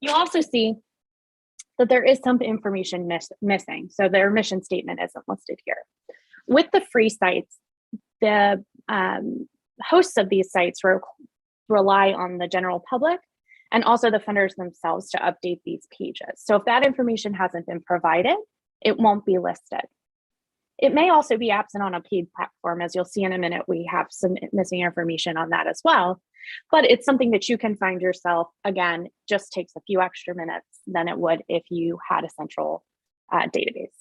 You'll also see that there is some information missing. So their mission statement isn't listed here. With the free sites, the hosts of these sites rely on the general public and also the funders themselves to update these pages. So if that information hasn't been provided, it won't be listed. It may also be absent on a paid platform. As you'll see in a minute, we have some missing information on that as well. But it's something that you can find yourself. Again, just takes a few extra minutes than it would if you had a central database.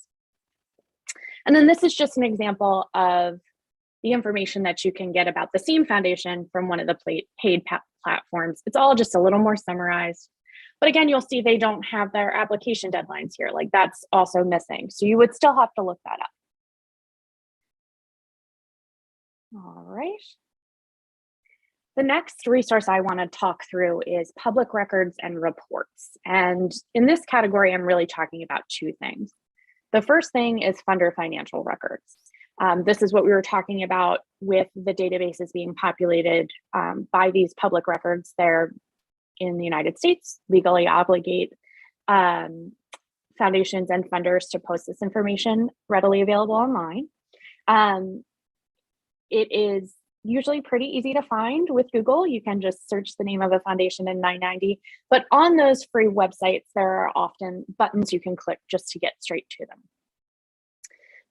And then this is just an example of the information that you can get about the same foundation from one of the paid platforms. It's all just a little more summarized. But again, you'll see they don't have their application deadlines here. Like that's also missing. So you would still have to look that up. All right. The next resource I want to talk through is public records and reports. And in this category, I'm really talking about 2 things. The first thing is funder financial records. This is what we were talking about with the databases being populated by these public records. They're in the United States, legally obligate foundations and funders to post this information readily available online. It is usually pretty easy to find with Google. You can just search the name of a foundation in 990, but on those free websites, there are often buttons you can click just to get straight to them.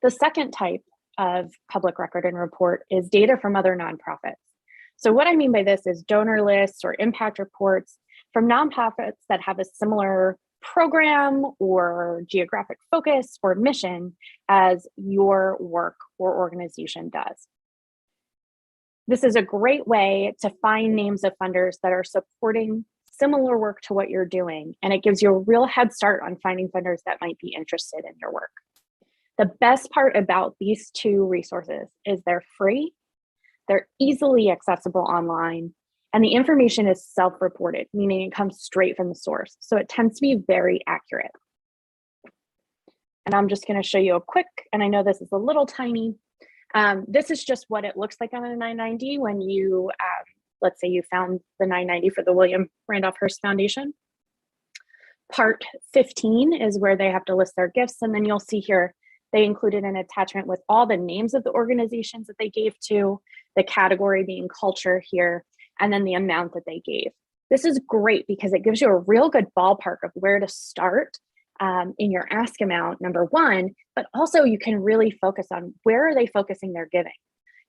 The second type of public record and report is data from other nonprofits. So what I mean by this is donor lists or impact reports from nonprofits that have a similar program or geographic focus or mission as your work or organization does. This is a great way to find names of funders that are supporting similar work to what you're doing, and it gives you a real head start on finding funders that might be interested in your work. The best part about these two resources is they're free, they're easily accessible online, and the information is self-reported, meaning it comes straight from the source. So it tends to be very accurate. And I'm just going to show you a quick, and I know this is a little tiny. This is just what it looks like on a 990 when you, let's say you found the 990 for the William Randolph Hearst Foundation. Part 15 is where they have to list their gifts, and then you'll see here they included an attachment with all the names of the organizations that they gave to, the category being culture here, and then the amount that they gave. This is great because it gives you a real good ballpark of where to start in your ask amount, number one, but also you can really focus on where are they focusing their giving.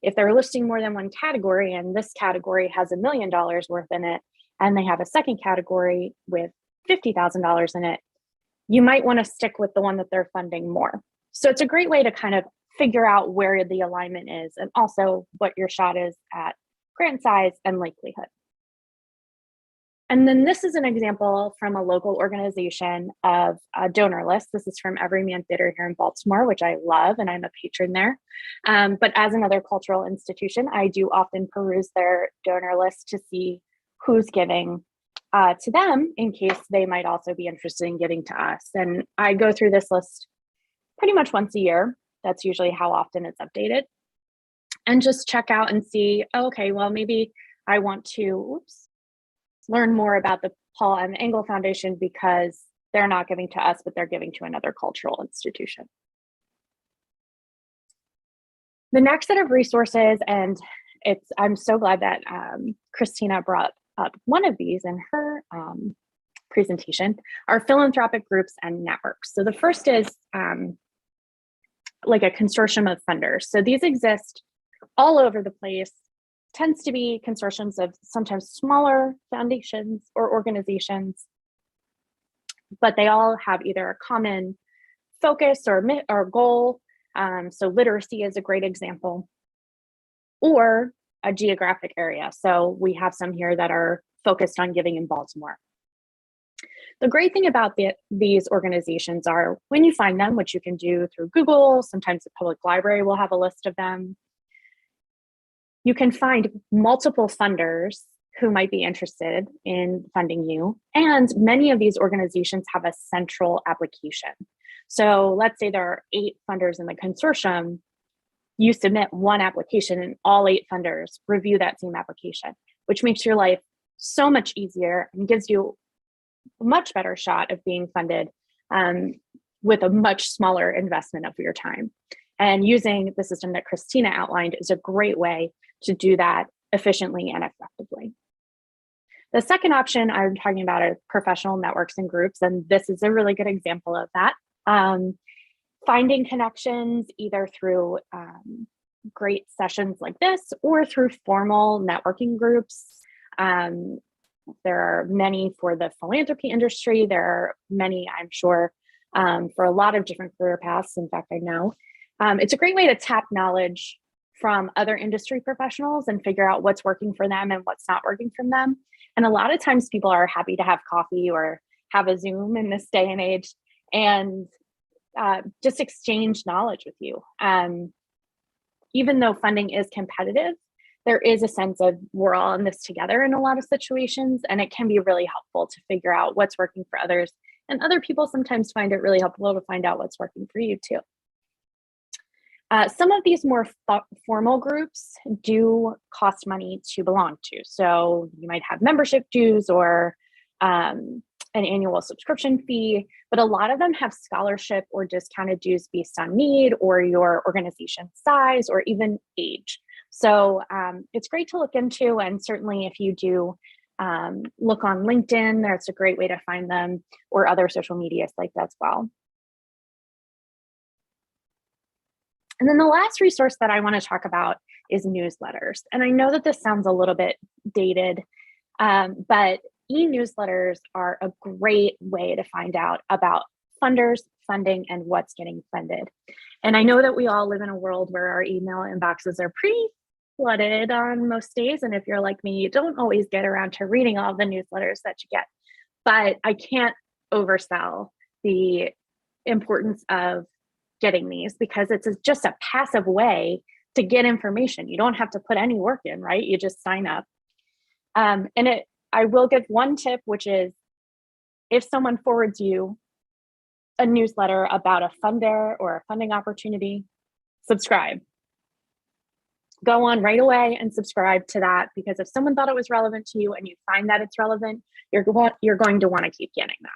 If they're listing more than one category and this category has $1 million worth in it, and they have a second category with $50,000 in it, you might want to stick with the one that they're funding more. So it's a great way to kind of figure out where the alignment is and also what your shot is at grant size and likelihood. And then this is an example from a local organization of a donor list. This is from Everyman Theater here in Baltimore, which I love, and I'm a patron there. But as another cultural institution, I do often peruse their donor list to see who's giving to them in case they might also be interested in giving to us. And I go through this list pretty much once a year. That's usually how often it's updated. And just check out and see, okay, well, maybe I want to learn more about the Paul M. Engel Foundation because they're not giving to us, but they're giving to another cultural institution. The next set of resources, and I'm so glad that Christina brought up one of these in her presentation, are philanthropic groups and networks. So the first is like a consortium of funders. So these exist all over the place, tends to be consortiums of sometimes smaller foundations or organizations, but they all have either a common focus or goal. So literacy is a great example, or a geographic area. So we have some here that are focused on giving in Baltimore. The great thing about these organizations are when you find them, which you can do through Google, sometimes the public library will have a list of them, you can find multiple funders who might be interested in funding you. And many of these organizations have a central application. So let's say there are 8 funders in the consortium, you submit one application and all 8 funders review that same application, which makes your life so much easier and gives you a much better shot of being funded with a much smaller investment of your time. And using the system that Christina outlined is a great way to do that efficiently and effectively. The second option I'm talking about are professional networks and groups, and this is a really good example of that. Finding connections either through great sessions like this or through formal networking groups. There are many for the philanthropy industry. There are many, I'm sure, for a lot of different career paths. In fact, I know. It's a great way to tap knowledge from other industry professionals and figure out what's working for them and what's not working for them. And a lot of times people are happy to have coffee or have a Zoom in this day and age and just exchange knowledge with you. Even though funding is competitive, there is a sense of we're all in this together in a lot of situations, and it can be really helpful to figure out what's working for others. And other people sometimes find it really helpful to find out what's working for you too. Some of these more formal groups do cost money to belong to. So you might have membership dues or an annual subscription fee, but a lot of them have scholarship or discounted dues based on need or your organization size or even age. So it's great to look into, and certainly if you do look on LinkedIn, that's a great way to find them, or other social media sites as well. And then the last resource that I want to talk about is newsletters. And I know that this sounds a little bit dated, but e-newsletters are a great way to find out about funders, funding, and what's getting funded. And I know that we all live in a world where our email inboxes are pretty flooded on most days. And if you're like me, you don't always get around to reading all the newsletters that you get. But I can't oversell the importance of getting these, because it's just a passive way to get information. You don't have to put any work in, right? You just sign up. I will give one tip, which is if someone forwards you a newsletter about a funder or a funding opportunity, subscribe. Go on right away and subscribe to that, because if someone thought it was relevant to you and you find that it's relevant, you're going to want to keep getting that.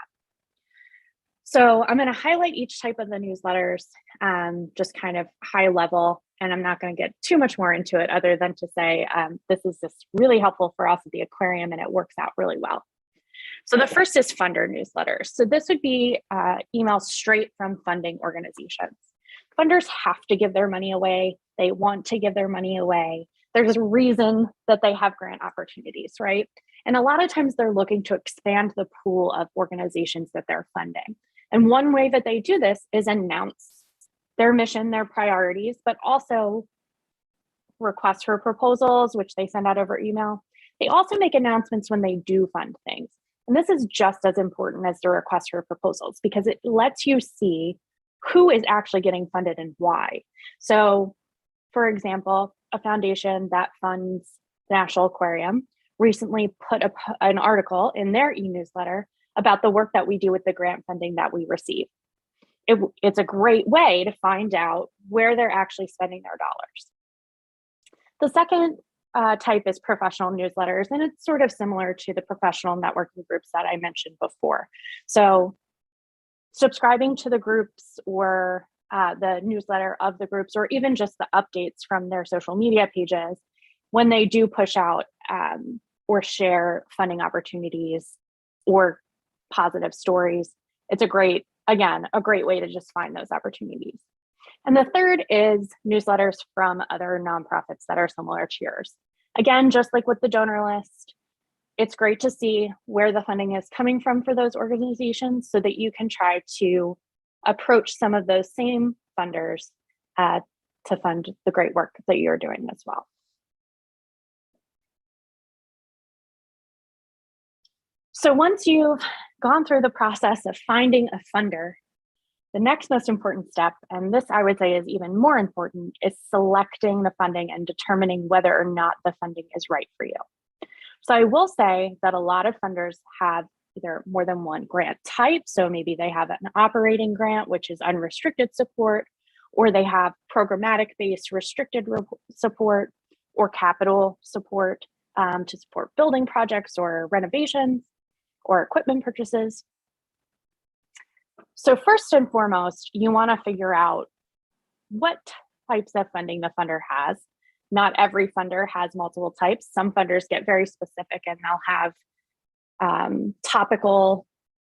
So I'm going to highlight each type of the newsletters, just kind of high level, and I'm not going to get too much more into it other than to say this is just really helpful for us at the aquarium, and it works out really well. So the first is funder newsletters. So this would be emails straight from funding organizations. Funders have to give their money away. They want to give their money away. There's a reason that they have grant opportunities, right? And a lot of times they're looking to expand the pool of organizations that they're funding. And one way that they do this is announce their mission, their priorities, but also requests for proposals, which they send out over email. They also make announcements when they do fund things. And this is just as important as the request for proposals, because it lets you see who is actually getting funded and why. So, for example, a foundation that funds the National Aquarium recently put an article in their e-newsletter about the work that we do with the grant funding that we receive. It's a great way to find out where they're actually spending their dollars. The second type is professional newsletters, and it's sort of similar to the professional networking groups that I mentioned before. So subscribing to the groups or the newsletter of the groups, or even just the updates from their social media pages when they do push out or share funding opportunities or positive stories. It's a great way to just find those opportunities. And the third is newsletters from other nonprofits that are similar to yours. Again, just like with the donor list, it's great to see where the funding is coming from for those organizations so that you can try to approach some of those same funders to fund the great work that you're doing as well. So once you've gone through the process of finding a funder, the next most important step, and this I would say is even more important, is selecting the funding and determining whether or not the funding is right for you. So I will say that a lot of funders have either more than one grant type. So maybe they have an operating grant, which is unrestricted support, or they have programmatic-based restricted support or capital support to support building projects or renovations or equipment purchases. So first and foremost, you want to figure out what types of funding the funder has. Not every funder has multiple types. Some funders get very specific and they'll have topical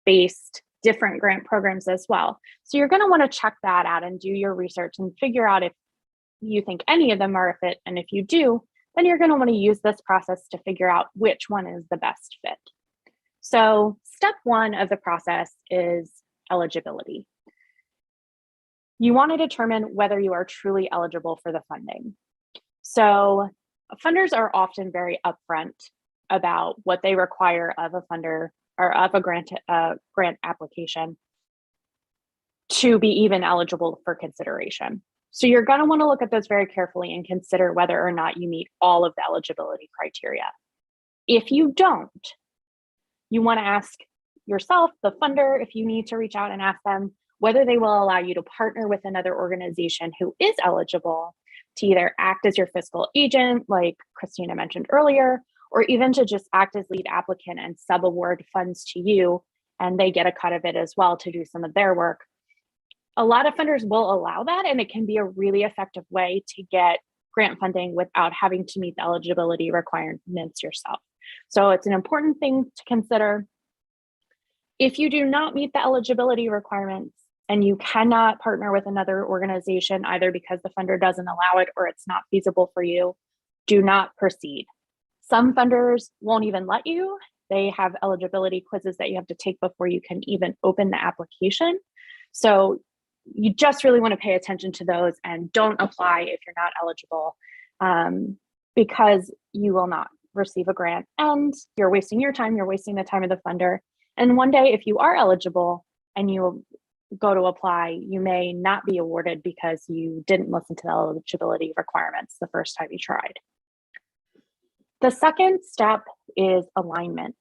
based different grant programs as well. So you're going to want to check that out and do your research and figure out if you think any of them are a fit. And if you do, then you're going to want to use this process to figure out which one is the best fit. So step one of the process is eligibility. You want to determine whether you are truly eligible for the funding. So funders are often very upfront about what they require of a funder or of a grant application to be even eligible for consideration. So you're going to want to look at those very carefully and consider whether or not you meet all of the eligibility criteria. If you don't, you want to ask yourself, the funder, if you need to reach out and ask them whether they will allow you to partner with another organization who is eligible to either act as your fiscal agent, like Christina mentioned earlier, or even to just act as lead applicant and subaward funds to you, and they get a cut of it as well to do some of their work. A lot of funders will allow that, and it can be a really effective way to get grant funding without having to meet the eligibility requirements yourself. So it's an important thing to consider. If you do not meet the eligibility requirements, and you cannot partner with another organization either because the funder doesn't allow it or it's not feasible for you, do not proceed. Some funders won't even let you. They have eligibility quizzes that you have to take before you can even open the application. So you just really want to pay attention to those and don't apply if you're not eligible, because you will not receive a grant and you're wasting your time, you're wasting the time of the funder. And one day, if you are eligible and you go to apply, you may not be awarded because you didn't listen to the eligibility requirements the first time you tried. The second step is alignment.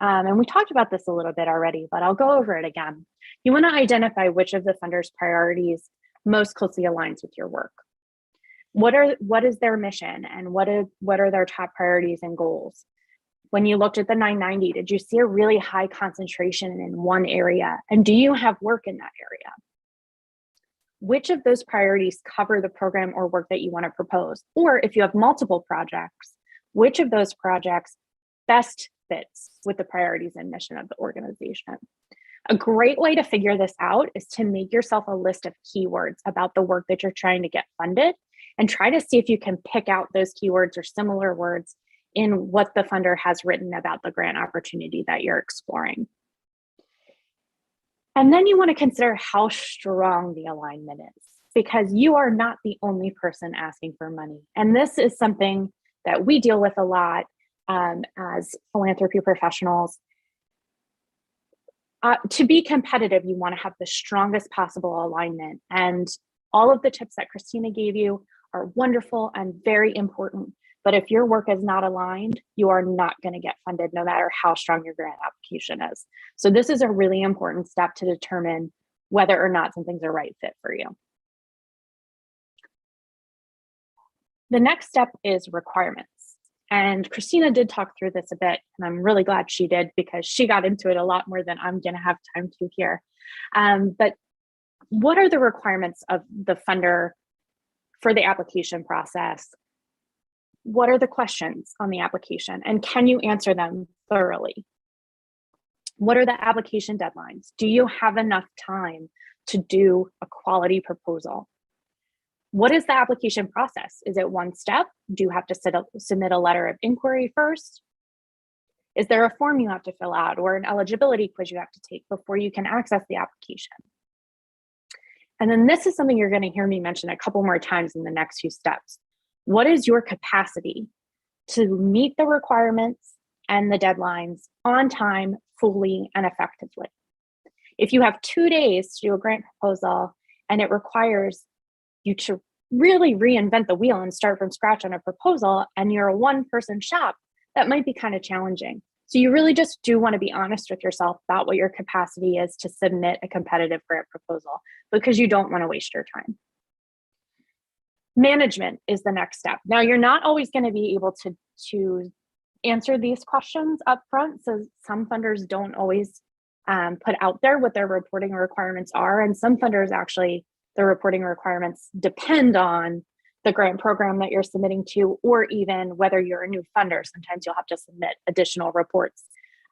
And we talked about this a little bit already, but I'll go over it again. You want to identify which of the funder's priorities most closely aligns with your work. What is their mission and what are their top priorities and goals? When you looked at the 990, did you see a really high concentration in one area? And do you have work in that area? Which of those priorities cover the program or work that you want to propose? Or if you have multiple projects, which of those projects best fits with the priorities and mission of the organization? A great way to figure this out is to make yourself a list of keywords about the work that you're trying to get funded and try to see if you can pick out those keywords or similar words in what the funder has written about the grant opportunity that you're exploring. And then you want to consider how strong the alignment is, because you are not the only person asking for money. And this is something that we deal with a lot as philanthropy professionals. To be competitive, you want to have the strongest possible alignment. And all of the tips that Christina gave you are wonderful and very important. But if your work is not aligned, you are not going to get funded no matter how strong your grant application is. So this is a really important step to determine whether or not something's a right fit for you. The next step is requirements. And Christina did talk through this a bit, and I'm really glad she did because she got into it a lot more than I'm going to have time to here. But what are the requirements of the funder for the application process? What are the questions on the application, and can you answer them thoroughly? What are the application deadlines? Do you have enough time to do a quality proposal? What is the application process? Is it one step? Do you have to submit a letter of inquiry first? Is there a form you have to fill out or an eligibility quiz you have to take before you can access the application? And then this is something you're going to hear me mention a couple more times in the next few steps. What is your capacity to meet the requirements and the deadlines on time, fully, and effectively? If you have 2 days to do a grant proposal and it requires you to really reinvent the wheel and start from scratch on a proposal, and you're a one-person shop, that might be kind of challenging. So you really just do want to be honest with yourself about what your capacity is to submit a competitive grant proposal, because you don't want to waste your time. Management is the next step. Now, you're not always going to be able to answer these questions up front. So some funders don't always put out there what their reporting requirements are. And some funders actually, the reporting requirements depend on the grant program that you're submitting to, or even whether you're a new funder. Sometimes you'll have to submit additional reports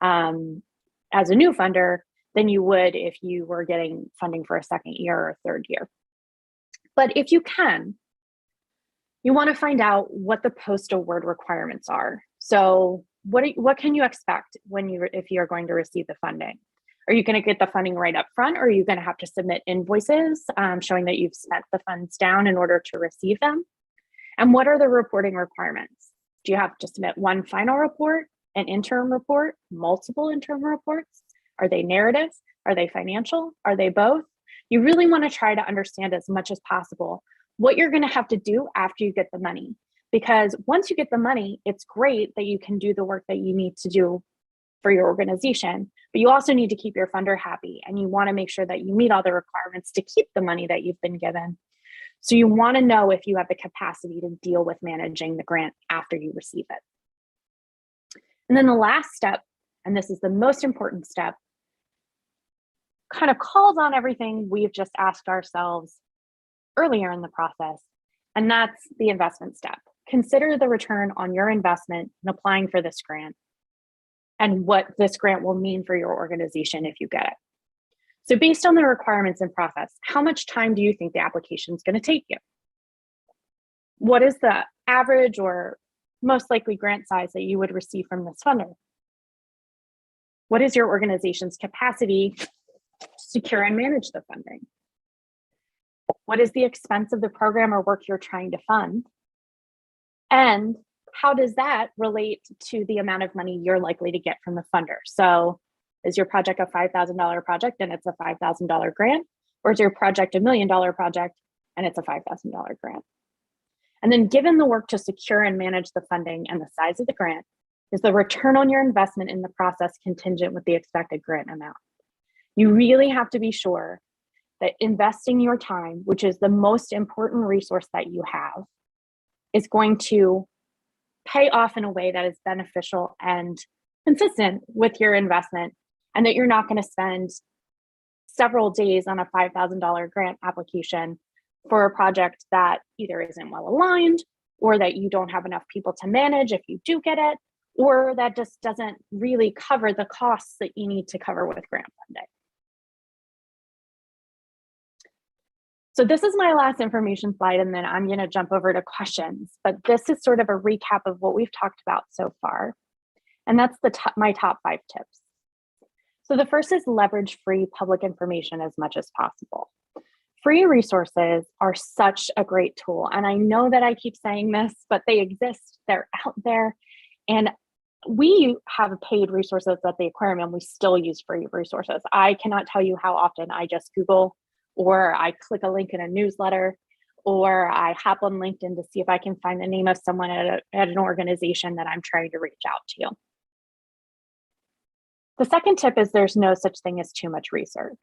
as a new funder than you would if you were getting funding for a second year or a third year. But if you can, you want to find out what the post-award requirements are. So what can you expect if you're going to receive the funding? Are you going to get the funding right up front, or are you going to have to submit invoices showing that you've spent the funds down in order to receive them? And what are the reporting requirements? Do you have to submit one final report, an interim report, multiple interim reports? Are they narratives? Are they financial? Are they both? You really want to try to understand as much as possible what you're going to have to do after you get the money. Because once you get the money, it's great that you can do the work that you need to do for your organization, but you also need to keep your funder happy, and you want to make sure that you meet all the requirements to keep the money that you've been given. So you want to know if you have the capacity to deal with managing the grant after you receive it. And then the last step, and this is the most important step, kind of calls on everything we've just asked ourselves earlier in the process, and that's the investment step. Consider the return on your investment in applying for this grant, and what this grant will mean for your organization if you get it. So based on the requirements and process, how much time do you think the application is going to take you? What is the average or most likely grant size that you would receive from this funder? What is your organization's capacity to secure and manage the funding? What is the expense of the program or work you're trying to fund? And how does that relate to the amount of money you're likely to get from the funder? So is your project a $5,000 project and it's a $5,000 grant? Or is your project $1 million project and it's a $5,000 grant? And then given the work to secure and manage the funding and the size of the grant, is the return on your investment in the process contingent with the expected grant amount? You really have to be sure that investing your time, which is the most important resource that you have, is going to pay off in a way that is beneficial and consistent with your investment, and that you're not going to spend several days on a $5,000 grant application for a project that either isn't well aligned, or that you don't have enough people to manage if you do get it, or that just doesn't really cover the costs that you need to cover with grant funding. So this is my last information slide, and then I'm going to jump over to questions. But this is sort of a recap of what we've talked about so far. And that's my top 5 tips. So the first is leverage free public information as much as possible. Free resources are such a great tool. And I know that I keep saying this, but they exist, they're out there. And we have paid resources at the aquarium and we still use free resources. I cannot tell you how often I just Google, or I click a link in a newsletter, or I hop on LinkedIn to see if I can find the name of someone at an organization that I'm trying to reach out to. The second tip is there's no such thing as too much research.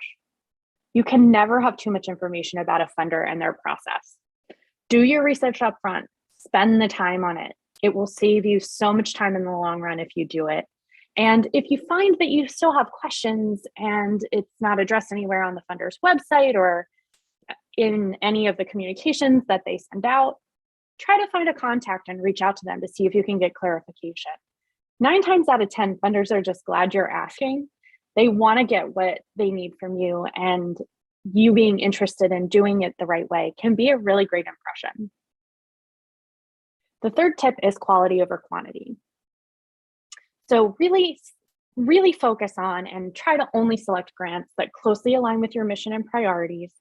You can never have too much information about a funder and their process. Do your research up front, spend the time on it. It will save you so much time in the long run if you do it. And if you find that you still have questions and it's not addressed anywhere on the funder's website or in any of the communications that they send out, try to find a contact and reach out to them to see if you can get clarification. 9 times out of 10, funders are just glad you're asking. They want to get what they need from you, and you being interested in doing it the right way can be a really great impression. The third tip is quality over quantity. So really focus on and try to only select grants that closely align with your mission and priorities,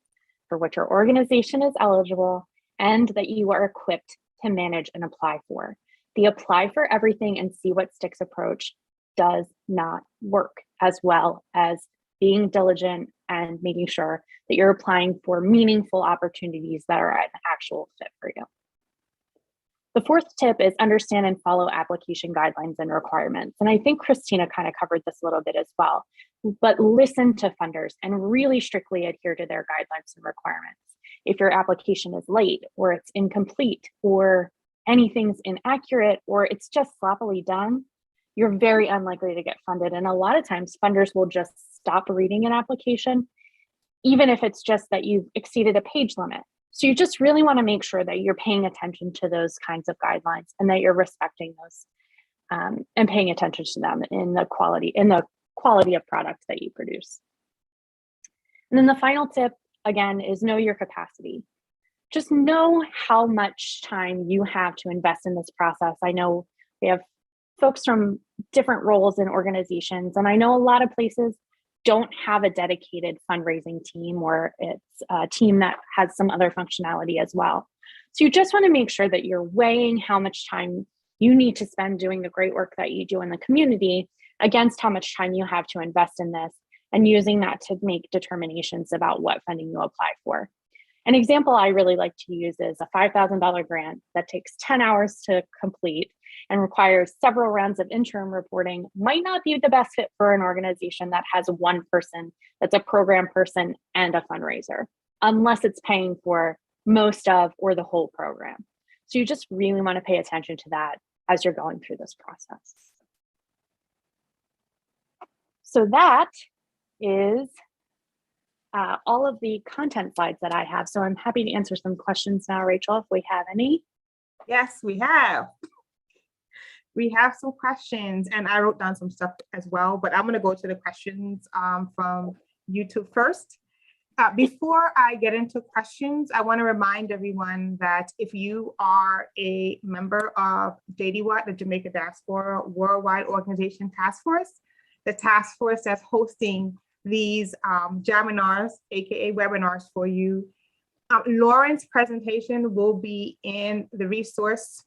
for which your organization is eligible, and that you are equipped to manage and apply for. The apply for everything and see what sticks approach does not work as well as being diligent and making sure that you're applying for meaningful opportunities that are an actual fit for you. The fourth tip is understand and follow application guidelines and requirements. And I think Christina kind of covered this a little bit as well, but listen to funders and really strictly adhere to their guidelines and requirements. If your application is late or it's incomplete or anything's inaccurate or it's just sloppily done, you're very unlikely to get funded. And a lot of times funders will just stop reading an application, even if it's just that you've exceeded a page limit. So you just really want to make sure that you're paying attention to those kinds of guidelines and that you're respecting those and paying attention to them in the quality of product that you produce. And then the final tip, again, is know your capacity. Just know how much time you have to invest in this process. I know we have folks from different roles in organizations, and I know a lot of places don't have a dedicated fundraising team, or it's a team that has some other functionality as well. So you just want to make sure that you're weighing how much time you need to spend doing the great work that you do in the community against how much time you have to invest in this, and using that to make determinations about what funding you apply for. An example I really like to use is a $5,000 grant that takes 10 hours to complete and requires several rounds of interim reporting. Might not be the best fit for an organization that has one person that's a program person and a fundraiser, unless it's paying for most of or the whole program. So you just really want to pay attention to that as you're going through this process. So that is all of the content slides that I have. So I'm happy to answer some questions now, Rachel, if we have any. Yes, we have. We have some questions, and I wrote down some stuff as well, but I'm going to go to the questions from YouTube first. Before I get into questions, I want to remind everyone that if you are a member of JDWAT, the Jamaica Diaspora Worldwide Organization Task Force, the task force that's hosting these JAMINARs, aka webinars for you, Lauren's presentation will be in the resource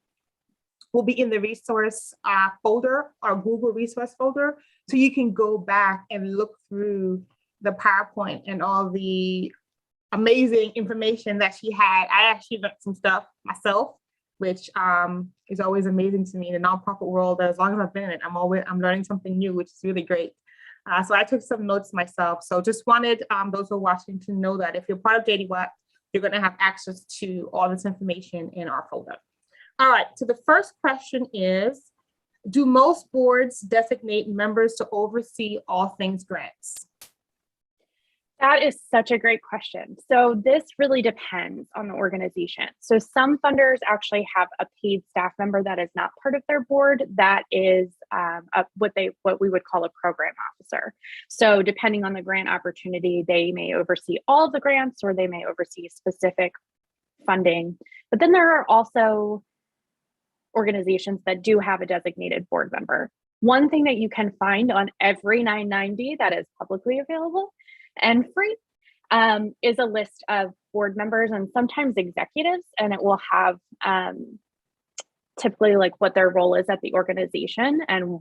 folder or Google resource folder, so you can go back and look through the PowerPoint and all the amazing information that she had. I actually learned some stuff myself, which is always amazing to me in the nonprofit world. That as long as I've been in it, I'm learning something new, which is really great. So I took some notes myself. So just wanted those who are watching to know that if you're part of JDWAT, you're going to have access to all this information in our folder. All right, so the first question is, do most boards designate members to oversee all things grants? That is such a great question. So this really depends on the organization. So some funders actually have a paid staff member that is not part of their board, that is what we would call a program officer. So depending on the grant opportunity, they may oversee all of the grants or they may oversee specific funding. But then there are also organizations that do have a designated board member. One thing that you can find on every 990 that is publicly available and free is a list of board members and sometimes executives, and it will have typically like what their role is at the organization and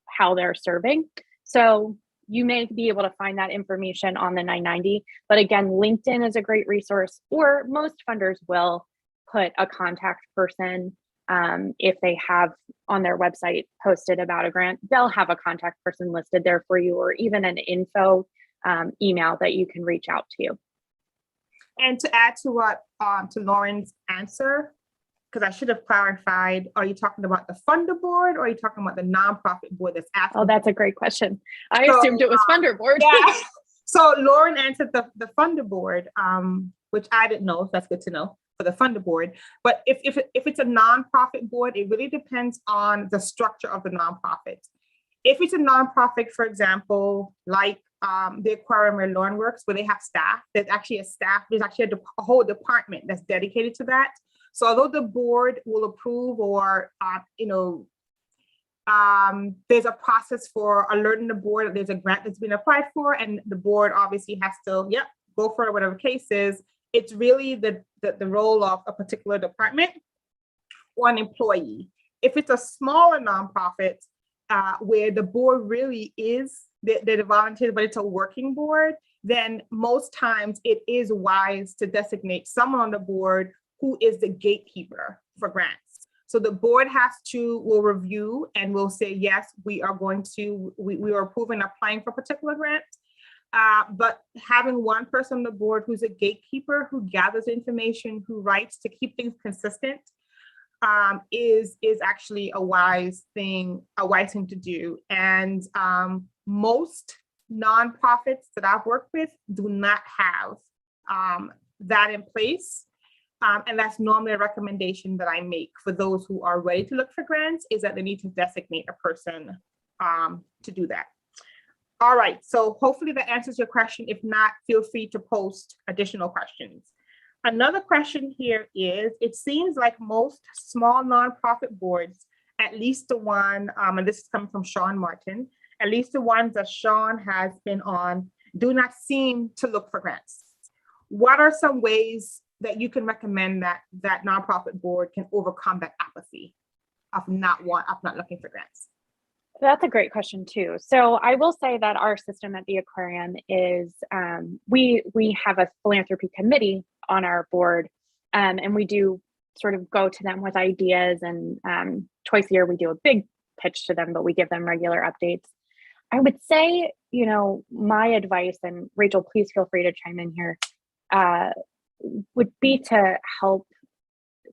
how they're serving. So you may be able to find that information on the 990, but again, LinkedIn is a great resource, or most funders will put a contact person. If they have on their website posted about a grant, they'll have a contact person listed there for you, or even an info email that you can reach out to. And to add to what to Lauren's answer, because I should have clarified, are you talking about the funder board or are you talking about the nonprofit board that's asking? Oh, that's a great question. I assumed it was funder board. Yeah. So Lauren answered the funder board, which I didn't know, so that's good to know for the funder board. But if it's a nonprofit board, it really depends on the structure of the nonprofit. If it's a nonprofit, for example, like the Aquarium where Lauren works, where they have staff, there's actually a whole department that's dedicated to that. So although the board will approve or, there's a process for alerting the board that there's a grant that's been applied for, and the board obviously has to, go for it, whatever case is. It's really the role of a particular department or an employee. If it's a smaller nonprofit where the board really is, they're volunteers, but it's a working board, then most times it is wise to designate someone on the board who is the gatekeeper for grants. So the board will review and will say, yes, we are approving applying for a particular grant. But having one person on the board who's a gatekeeper, who gathers information, who writes to keep things consistent, is actually a wise thing to do. And most nonprofits that I've worked with do not have that in place. And that's normally a recommendation that I make for those who are ready to look for grants, is that they need to designate a person to do that. All right, so hopefully that answers your question. If not, feel free to post additional questions. Another question here is, it seems like most small nonprofit boards, at least the one, and this is coming from Sean Martin, at least the ones that Sean has been on, do not seem to look for grants. What are some ways that you can recommend that nonprofit board can overcome that apathy of not looking for grants? That's a great question too. So I will say that our system at the Aquarium is, we have a philanthropy committee on our board, and we do sort of go to them with ideas, and twice a year we do a big pitch to them, but we give them regular updates. I would say, my advice, and Rachel, please feel free to chime in here, would be to help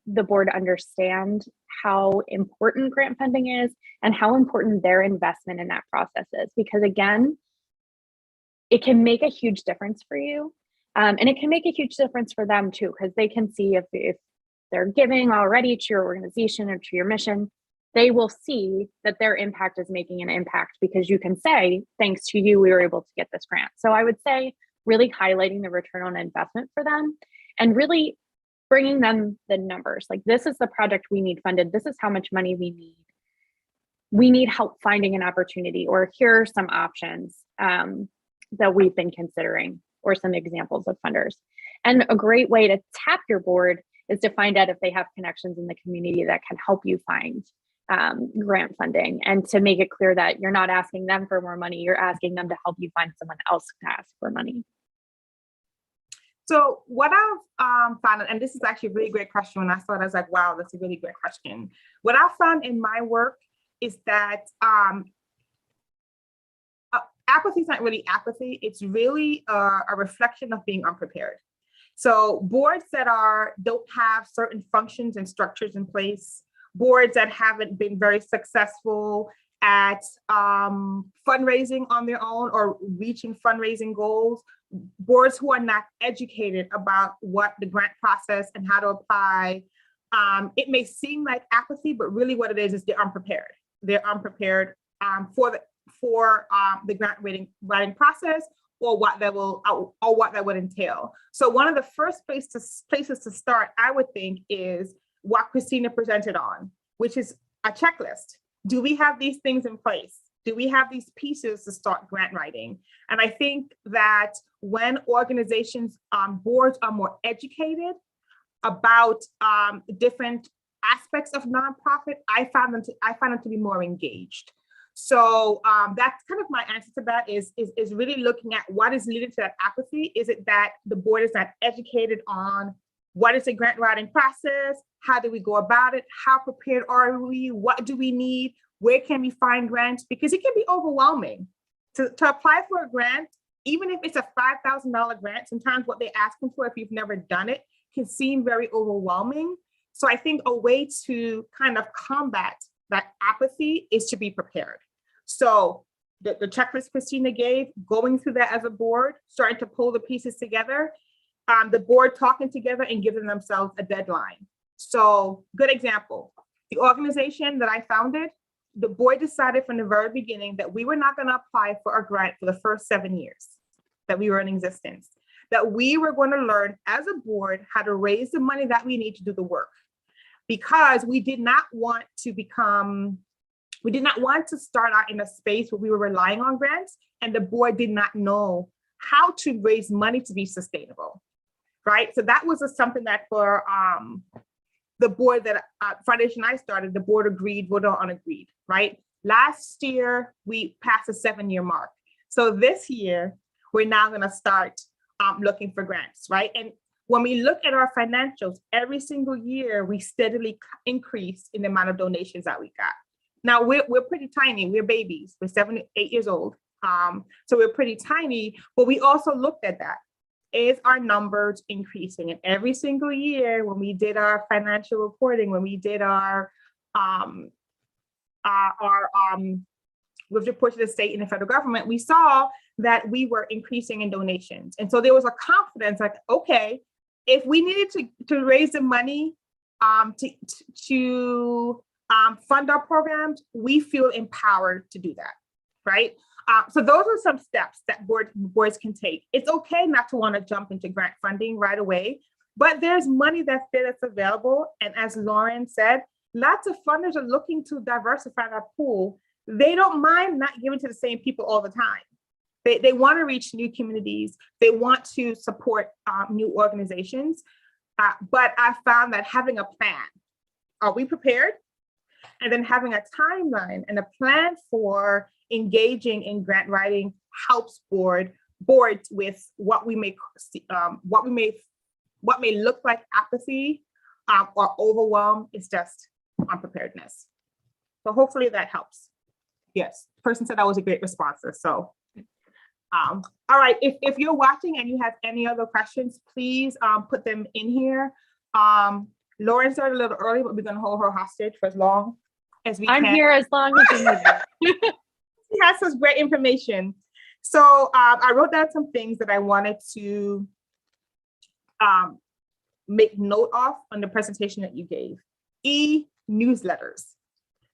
the board understand how important grant funding is and how important their investment in that process is. Because again, it can make a huge difference for you. And it can make a huge difference for them too, because they can see if they're giving already to your organization or to your mission, they will see that their impact is making an impact because you can say, thanks to you, we were able to get this grant. So I would say really highlighting the return on investment for them and really bringing them the numbers. Like, this is the project we need funded. This is how much money we need. We need help finding an opportunity, or here are some options that we've been considering, or some examples of funders. And a great way to tap your board is to find out if they have connections in the community that can help you find grant funding, and to make it clear that you're not asking them for more money, you're asking them to help you find someone else to ask for money. So what I've found, and this is actually a really great question, when I saw it, I was like, wow, that's a really great question. What I found in my work is that apathy is not really apathy. It's really a reflection of being unprepared. So boards that don't have certain functions and structures in place, boards that haven't been very successful at fundraising on their own or reaching fundraising goals, boards who are not educated about what the grant process and how to apply. It may seem like apathy, but really what it is they're unprepared. They're unprepared for the grant writing process, or what that would entail. So one of the first places to start, I would think, is what Christina presented on, which is a checklist. Do we have these things in place? Do we have these pieces to start grant writing? And I think that when organizations, boards are more educated about different aspects of nonprofit, I find them to be more engaged. So that's kind of my answer to that, is really looking at what is leading to that apathy. Is it that the board is not educated on what is the grant writing process? How do we go about it? How prepared are we? What do we need? Where can we find grants? Because it can be overwhelming to apply for a grant, even if it's a $5,000 grant. Sometimes what they're asking for, if you've never done it, can seem very overwhelming. So I think a way to kind of combat that apathy is to be prepared. So the checklist Christina gave, going through that as a board, starting to pull the pieces together, the board talking together and giving themselves a deadline. So good example, the organization that I founded, the board decided from the very beginning that we were not going to apply for a grant for the first 7 years that we were in existence, that we were going to learn as a board how to raise the money that we need to do the work, because we did not want to start out in a space where we were relying on grants and the board did not know how to raise money to be sustainable, right? So that was something that for the board that Foundation I started, the board agreed, voted on agreed, right? Last year, we passed a 7-year mark. So this year, we're now gonna start looking for grants, right? And when we look at our financials, every single year, we steadily increase in the amount of donations that we got. Now, we're pretty tiny, we're babies, we're 7, 8 years old. So we're pretty tiny, but we also looked at that. Is our numbers increasing? And every single year when we did our financial reporting, when we did our with reports to the state and the federal government, we saw that we were increasing in donations. And so there was a confidence, like, okay, if we needed to raise the money to fund our programs, we feel empowered to do that, right? So those are some steps that boards can take. It's okay not to want to jump into grant funding right away, but there's money that's available. And as Lauren said, lots of funders are looking to diversify that pool. They don't mind not giving to the same people all the time. They want to reach new communities. They want to support new organizations. But I found that having a plan, are we prepared? And then having a timeline and a plan for engaging in grant writing helps boards with what may look like apathy or overwhelm. Is just unpreparedness. So hopefully that helps. Yes, the person said that was a great response. So, all right, if you're watching and you have any other questions, please put them in here. Lauren started a little early, but we're going to hold her hostage for as long as we can. I'm here as long as you need me. She has such great information. So I wrote down some things that I wanted to make note of on the presentation that you gave. E-newsletters.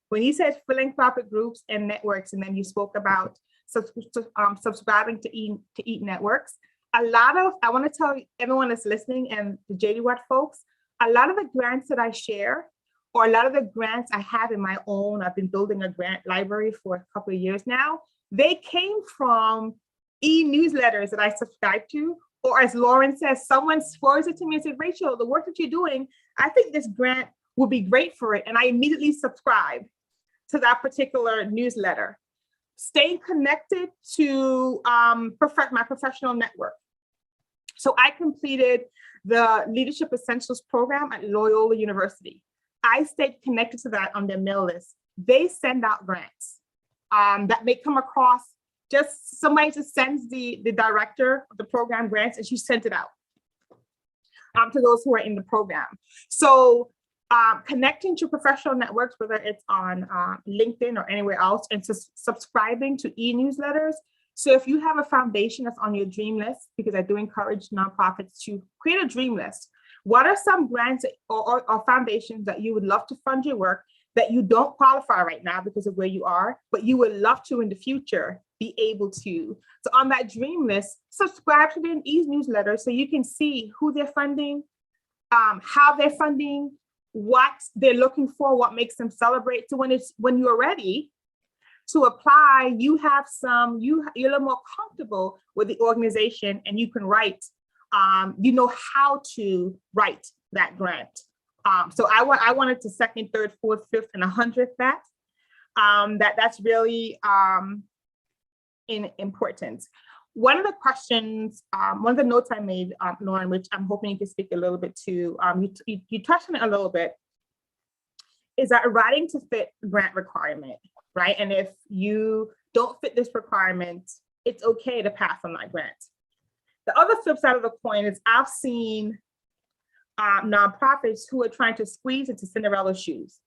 When you said philanthropic groups and networks, and then you spoke about subscribing to eat networks, I want to tell everyone that's listening and the JDWAT folks, a lot of the grants that I share, or a lot of the grants I have in my own, I've been building a grant library for a couple of years now, they came from e-newsletters that I subscribe to, or as Lauren says, someone forwards it to me and said, Rachel, the work that you're doing, I think this grant will be great for it. And I immediately subscribe to that particular newsletter. Staying connected to my professional network. So I completed the Leadership Essentials program at Loyola University. I stayed connected to that on their mail list. They send out grants that may come across, just somebody just sends the director of the program grants, and she sent it out to those who are in the program. So connecting to professional networks, whether it's on LinkedIn or anywhere else, and subscribing to e-newsletters. So if you have a foundation that's on your dream list, because I do encourage nonprofits to create a dream list. What are some grants or foundations that you would love to fund your work that you don't qualify right now because of where you are, but you would love to in the future be able to? So on that dream list, subscribe to their e-newsletter so you can see who they're funding, how they're funding, what they're looking for, what makes them celebrate. So when you're ready to apply, you're a little more comfortable with the organization, and you can write, you know how to write that grant. So I wanted to second, third, fourth, fifth, and 100th that's really in importance. One of the questions, one of the notes I made, Lauren, which I'm hoping you can speak a little bit to, you touched on it a little bit, is that writing to fit grant requirement, right? And if you don't fit this requirement, it's okay to pass on that grant. The other flip side of the coin is I've seen nonprofits who are trying to squeeze into Cinderella's shoes,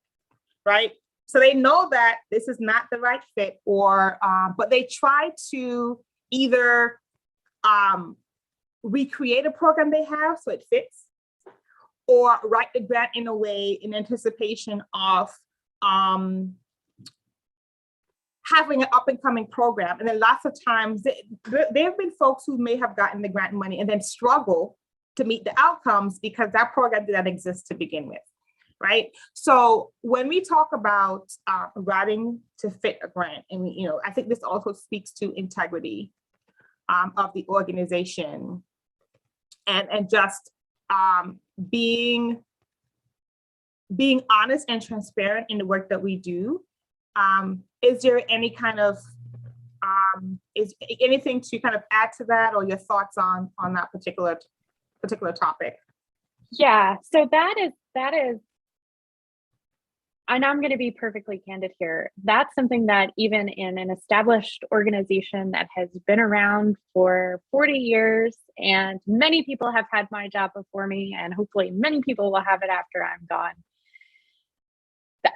right? So they know that this is not the right fit, or but they try to either recreate a program they have so it fits, or write the grant in a way in anticipation of having an up and coming program. And then lots of times there have been folks who may have gotten the grant money and then struggle to meet the outcomes because that program did not exist to begin with, right? So when we talk about writing to fit a grant, and I think this also speaks to integrity of the organization, and just being honest and transparent in the work that we do. Is there any kind of is anything to kind of add to that, or your thoughts on that particular topic? Yeah, so that is, and I'm going to be perfectly candid here. That's something that even in an established organization that has been around for 40 years, and many people have had my job before me, and hopefully many people will have it after I'm gone,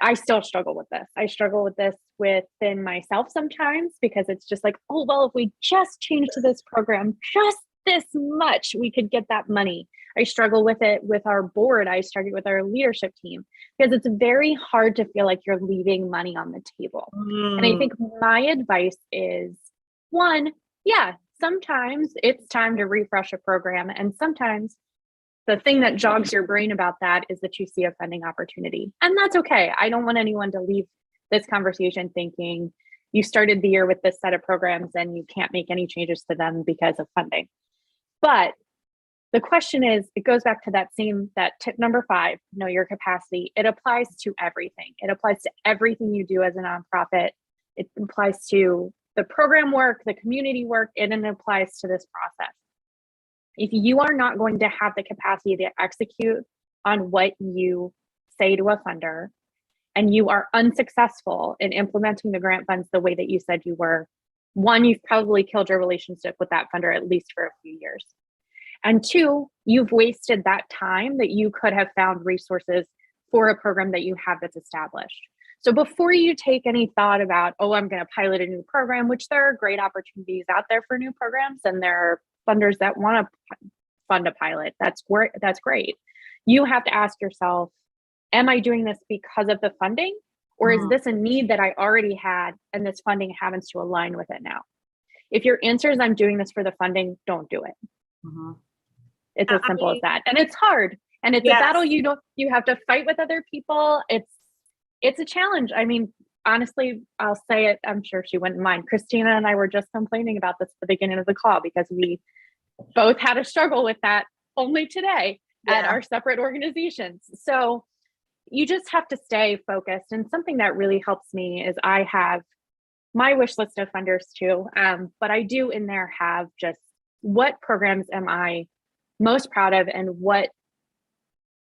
I still struggle with this. I struggle with this within myself sometimes, because it's just like, oh, well, if we just change to this program, just this much, we could get that money. I struggle with it with our board. I struggle with our leadership team, because it's very hard to feel like you're leaving money on the table. And I think my advice is, one, yeah, sometimes it's time to refresh a program. And sometimes the thing that jogs your brain about that is that you see a funding opportunity. And that's okay. I don't want anyone to leave this conversation thinking you started the year with this set of programs and you can't make any changes to them because of funding. But the question is, it goes back to that tip number 5, know your capacity. It applies to everything. It applies to everything you do as a nonprofit. It applies to the program work, the community work, and it applies to this process. If you are not going to have the capacity to execute on what you say to a funder, and you are unsuccessful in implementing the grant funds the way that you said you were, one, you've probably killed your relationship with that funder at least for a few years. And 2, you've wasted that time that you could have found resources for a program that you have that's established. So before you take any thought about, oh, I'm going to pilot a new program, which there are great opportunities out there for new programs, and there are funders that want to fund a pilot. That's great. You have to ask yourself, am I doing this because of the funding, Or is this a need that I already had and this funding happens to align with it now? If your answer is I'm doing this for the funding, don't do it. It's as simple as that. And it's hard. And it's a battle you have to fight with other people. It's a challenge. I mean, honestly, I'll say it, I'm sure she wouldn't mind. Christina and I were just complaining about this at the beginning of the call because we both had a struggle with that only today at our separate organizations. So you just have to stay focused. And something that really helps me is I have my wish list of funders too. But I do in there have just what programs am I most proud of and what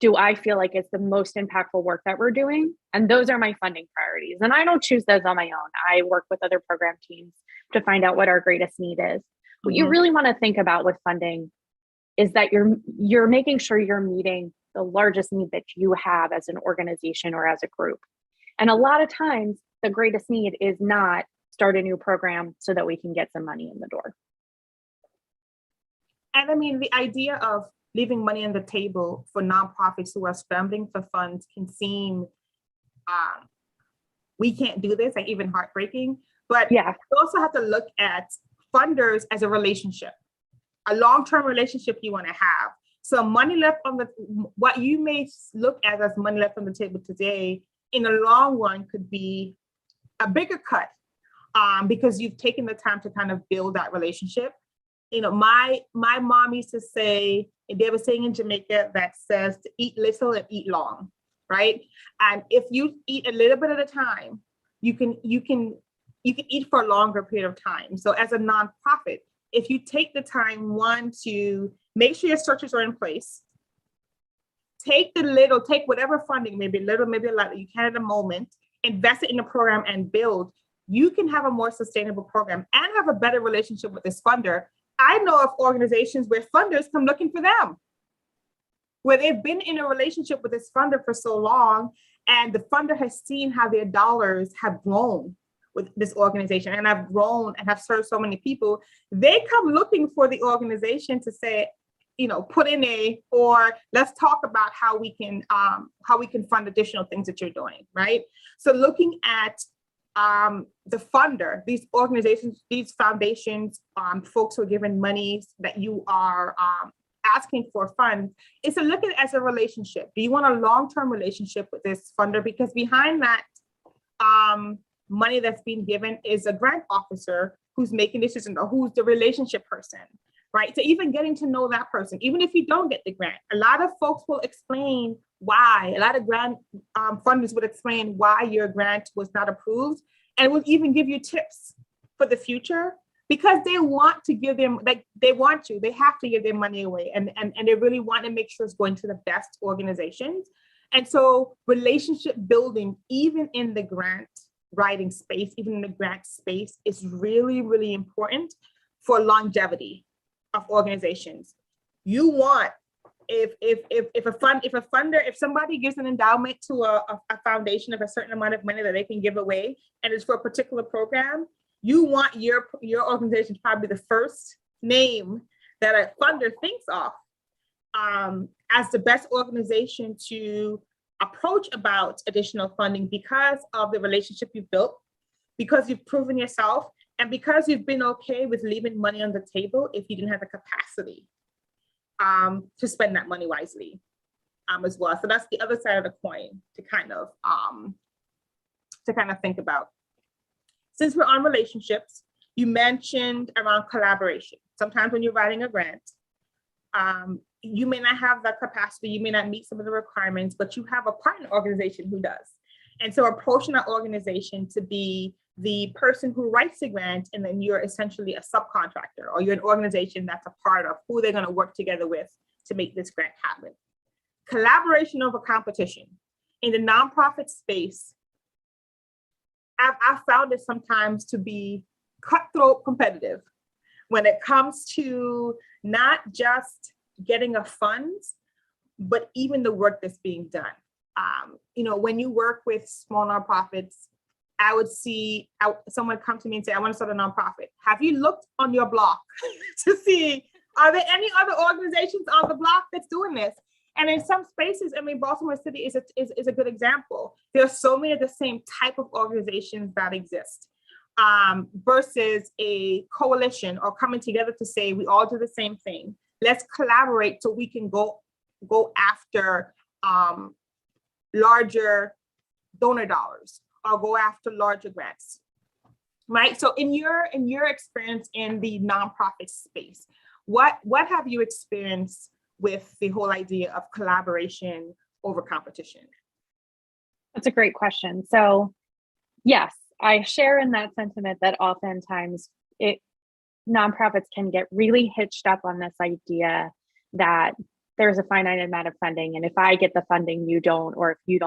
do I feel like is the most impactful work that we're doing? And those are my funding priorities. And I don't choose those on my own. I work with other program teams to find out what our greatest need is. What you really want to think about with funding is that you're making sure you're meeting the largest need that you have as an organization or as a group. And a lot of times the greatest need is not start a new program so that we can get some money in the door. And I mean, the idea of leaving money on the table for nonprofits who are scrambling for funds can seem, we can't do this, like even heartbreaking. But you also have to look at funders as a relationship, a long-term relationship you want to have. So money left on what you may look at as money left on the table today, in the long run could be a bigger cut because you've taken the time to kind of build that relationship. You know, my mom used to say, they have a saying in Jamaica that says to eat little and eat long, right? And if you eat a little bit at a time, you can eat for a longer period of time. So as a nonprofit, if you take the time, one, to make sure your structures are in place, take whatever funding, maybe little, maybe a lot that you can at the moment, invest it in a program and build, you can have a more sustainable program and have a better relationship with this funder. I know of organizations where funders come looking for them, where they've been in a relationship with this funder for so long, and the funder has seen how their dollars have grown with this organization and have grown and have served so many people. They come looking for the organization to say, you know, put in or let's talk about how we can fund additional things that you're doing, right? So looking at the funder, these organizations, these foundations, folks who are given money that you are asking for funds, is to look at it as a relationship. Do you want a long-term relationship with this funder? Because behind that money that's being given is a grant officer who's making decisions, or who's the relationship person, right? So even getting to know that person, even if you don't get the grant, a lot of folks will explain why. A lot of grant funders would explain why your grant was not approved, and will even give you tips for the future, because they want to give them, like they have to give their money away, and they really want to make sure it's going to the best organizations. And so relationship building, even in the grant writing space, even in the grant space, is really, really important for longevity of organizations. You want, if somebody gives an endowment to a foundation of a certain amount of money that they can give away, and it's for a particular program, you want your organization to probably be the first name that a funder thinks of as the best organization to approach about additional funding, because of the relationship you've built, because you've proven yourself, and because you've been okay with leaving money on the table if you didn't have the capacity to spend that money wisely as well. So that's the other side of the coin to kind of think about. Since we're on relationships, you mentioned around collaboration. Sometimes when you're writing a grant, you may not have that capacity, you may not meet some of the requirements, but you have a partner organization who does. And so approaching that organization to be the person who writes the grant, and then you're essentially a subcontractor, or you're an organization that's a part of who they're going to work together with to make this grant happen. Collaboration over competition. In the nonprofit space, I've found it sometimes to be cutthroat competitive when it comes to not just getting a funds, but even the work that's being done. When you work with small nonprofits, I would see someone come to me and say, I want to start a nonprofit. Have you looked on your block to see, are there any other organizations on the block that's doing this? And in some spaces, I mean, Baltimore City is a good example. There are so many of the same type of organizations that exist, versus a coalition or coming together to say, we all do the same thing. Let's collaborate so we can go after larger donor dollars or go after larger grants, right? So in your experience in the nonprofit space, what have you experienced with the whole idea of collaboration over competition? That's a great question. So yes, I share in that sentiment that oftentimes nonprofits can get really hitched up on this idea that there's a finite amount of funding, and if I get the funding, you don't, or if you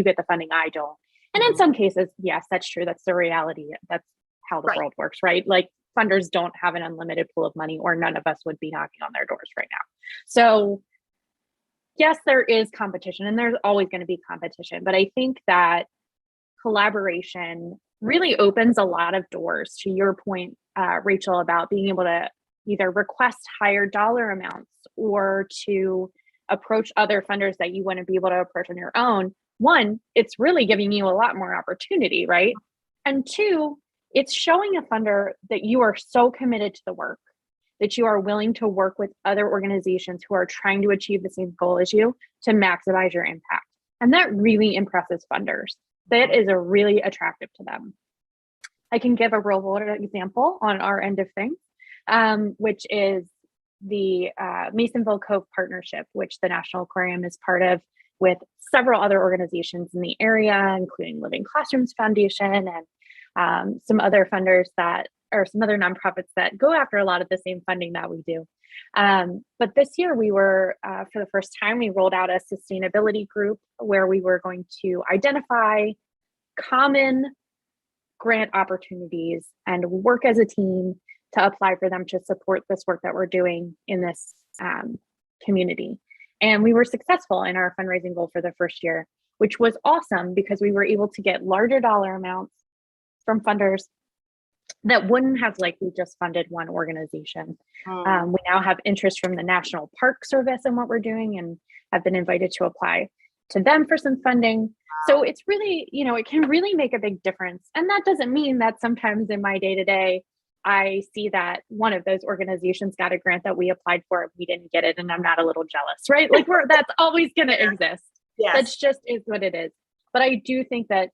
get the funding, I don't. And in some cases, yes, that's true. That's the reality. That's how the world works, right? Like funders don't have an unlimited pool of money, or none of us would be knocking on their doors right now. So yes, there is competition, and there's always going to be competition. But I think that collaboration really opens a lot of doors, to your point, Rachel, about being able to either request higher dollar amounts or to approach other funders that you wouldn't be able to approach on your own. One, it's really giving you a lot more opportunity, right? And two, it's showing a funder that you are so committed to the work, that you are willing to work with other organizations who are trying to achieve the same goal as you to maximize your impact. And that really impresses funders. That is a really attractive to them. I can give a real world example on our end of things, which is the Masonville Cove Partnership, which the National Aquarium is part of, with several other organizations in the area, including Living Classrooms Foundation and some other funders some other nonprofits that go after a lot of the same funding that we do. But this year we were, for the first time, we rolled out a sustainability group where we were going to identify common grant opportunities and work as a team to apply for them to support this work that we're doing in this community. And we were successful in our fundraising goal for the first year, which was awesome because we were able to get larger dollar amounts from funders that wouldn't have likely just funded one organization. We now have interest from the National Park Service in what we're doing, and have been invited to apply to them for some funding. So it's really, it can really make a big difference. And that doesn't mean that sometimes in my day-to-day, I see that one of those organizations got a grant that we applied for and we didn't get it, and I'm not a little jealous, right? Like that's always going to exist. Yes. That's just is what it is. But I do think that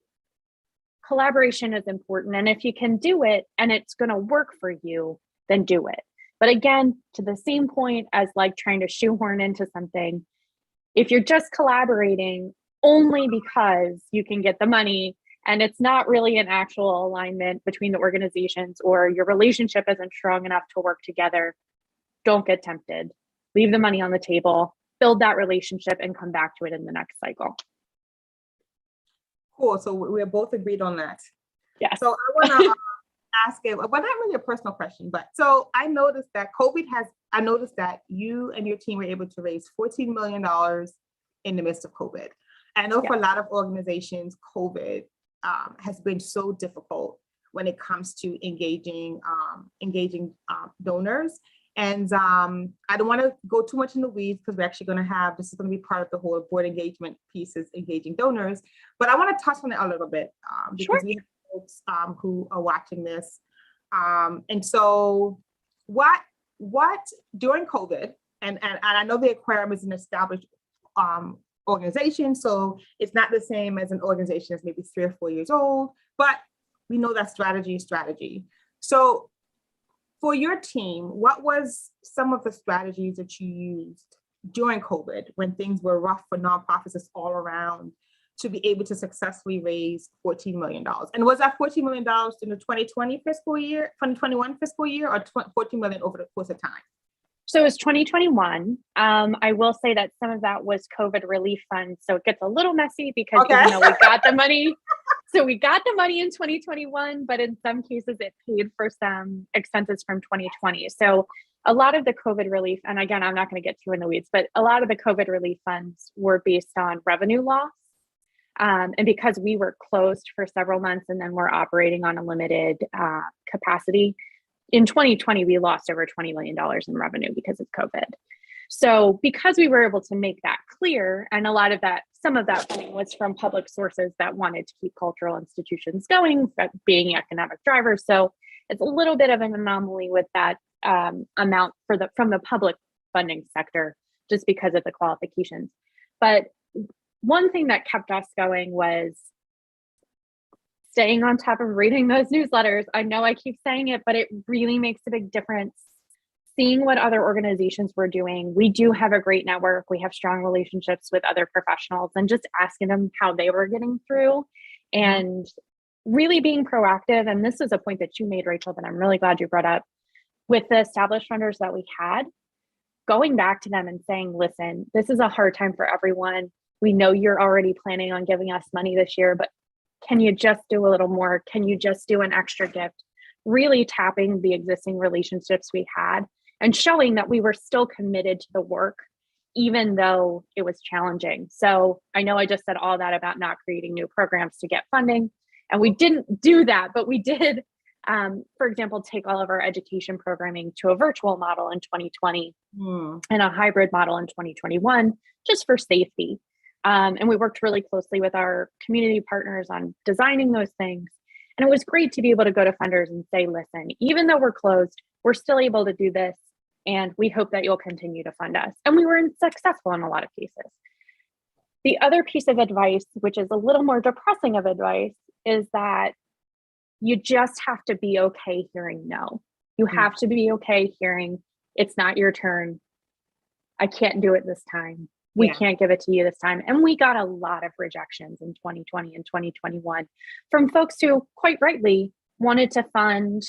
collaboration is important. And if you can do it and it's going to work for you, then do it. But again, to the same point as like trying to shoehorn into something, if you're just collaborating only because you can get the money and it's not really an actual alignment between the organizations, or your relationship isn't strong enough to work together, don't get tempted. Leave the money on the table, build that relationship, and come back to it in the next cycle. Cool. So we're both agreed on that. Yes. So I want to ask it, well, not really a personal question, but so I noticed that you and your team were able to raise $14 million in the midst of COVID. I know for a lot of organizations, COVID has been so difficult when it comes to engaging donors. And I don't want to go too much in the weeds because we're actually going to this is going to be part of the whole board engagement piece, is engaging donors. But I want to touch on it a little bit because we have folks who are watching this. And so what during COVID, and I know the aquarium is an established organization, so it's not the same as an organization that's maybe 3 or 4 years old, but we know that strategy is strategy. So for your team, what was some of the strategies that you used during COVID when things were rough for nonprofits all around to be able to successfully raise $14 million? And was that $14 million in the 2020 fiscal year, 2021 fiscal year, or $14 million over the course of time? So it was 2021. I will say that some of that was COVID relief funds. So it gets a little messy because even though we got the money, so we got the money in 2021, but in some cases it paid for some expenses from 2020. So a lot of the COVID relief, and again, I'm not going to get too in the weeds, but a lot of the COVID relief funds were based on revenue loss. And because we were closed for several months and then we're operating on a limited capacity, in 2020, we lost over $20 million in revenue because of COVID. So because we were able to make that clear, and a lot of that, some of that funding was from public sources that wanted to keep cultural institutions going, being economic drivers. So it's a little bit of an anomaly with that amount from the public funding sector, just because of the qualifications. But one thing that kept us going was staying on top of reading those newsletters. I know I keep saying it, but it really makes a big difference. Seeing what other organizations were doing. We do have a great network. We have strong relationships with other professionals, and just asking them how they were getting through and really being proactive. And this is a point that you made, Rachel, that I'm really glad you brought up. With the established funders that we had, going back to them and saying, listen, this is a hard time for everyone. We know you're already planning on giving us money this year, but can you just do a little more? Can you just do an extra gift? Really tapping the existing relationships we had and showing that we were still committed to the work, even though it was challenging. So I know I just said all that about not creating new programs to get funding, and we didn't do that, but we did, for example, take all of our education programming to a virtual model in 2020 and a hybrid model in 2021, just for safety. And we worked really closely with our community partners on designing those things. And it was great to be able to go to funders and say, listen, even though we're closed, we're still able to do this. And we hope that you'll continue to fund us. And we were successful in a lot of cases. The other piece of advice, which is a little more depressing of advice, is that you just have to be okay hearing no. You have to be okay hearing it's not your turn. I can't do it this time. We can't give it to you this time. And we got a lot of rejections in 2020 and 2021 from folks who, quite rightly, wanted to fund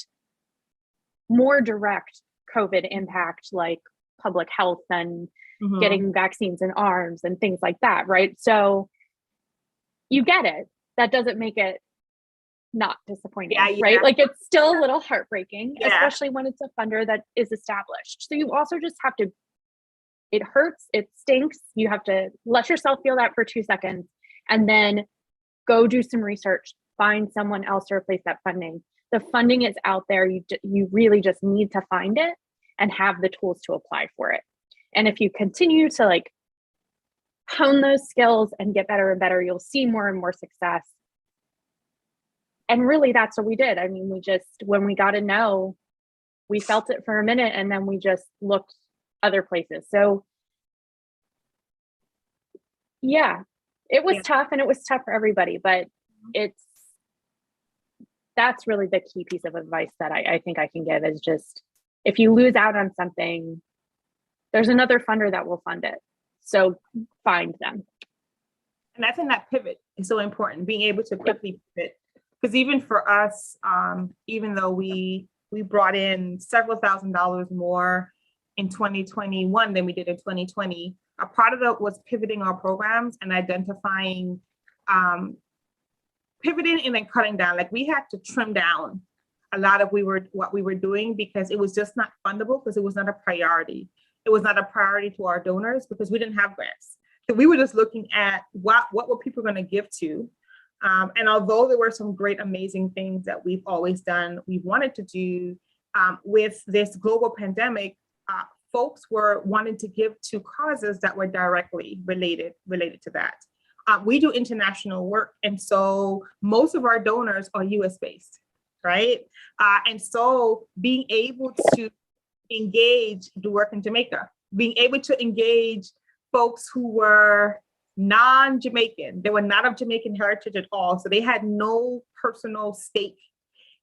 more direct COVID impact, like public health and getting vaccines in arms and things like that, right? So you get it. That doesn't make it not disappointing, right? Like it's still a little heartbreaking, especially when it's a funder that is established. So you also just have to, it hurts, it stinks. You have to let yourself feel that for 2 seconds and then go do some research, find someone else to replace that funding. The funding is out there. You really just need to find it and have the tools to apply for it. And if you continue to like hone those skills and get better and better, you'll see more and more success. And really that's what we did. I mean, when we got a no, we felt it for a minute and then we just looked other places. So yeah, it was tough, and it was tough for everybody, but that's really the key piece of advice that I think I can give is just, if you lose out on something, there's another funder that will fund it. So find them. And I think that pivot is so important, being able to quickly pivot. Because even for us, even though we brought in several $1,000s more in 2021 than we did in 2020, a part of that was pivoting our programs and identifying, pivoting and then cutting down. Like we had to trim down a lot of what we were doing because it was just not fundable, because it was not a priority. It was not a priority to our donors because we didn't have grants. So we were just looking at what were people going to give to. And although there were some great, amazing things that we've always done, we wanted to do with this global pandemic, folks were wanting to give to causes that were directly related to that. We do international work, and so most of our donors are US based, right? And so being able to engage the work in Jamaica, being able to engage folks who were non-Jamaican, they were not of Jamaican heritage at all, so they had no personal stake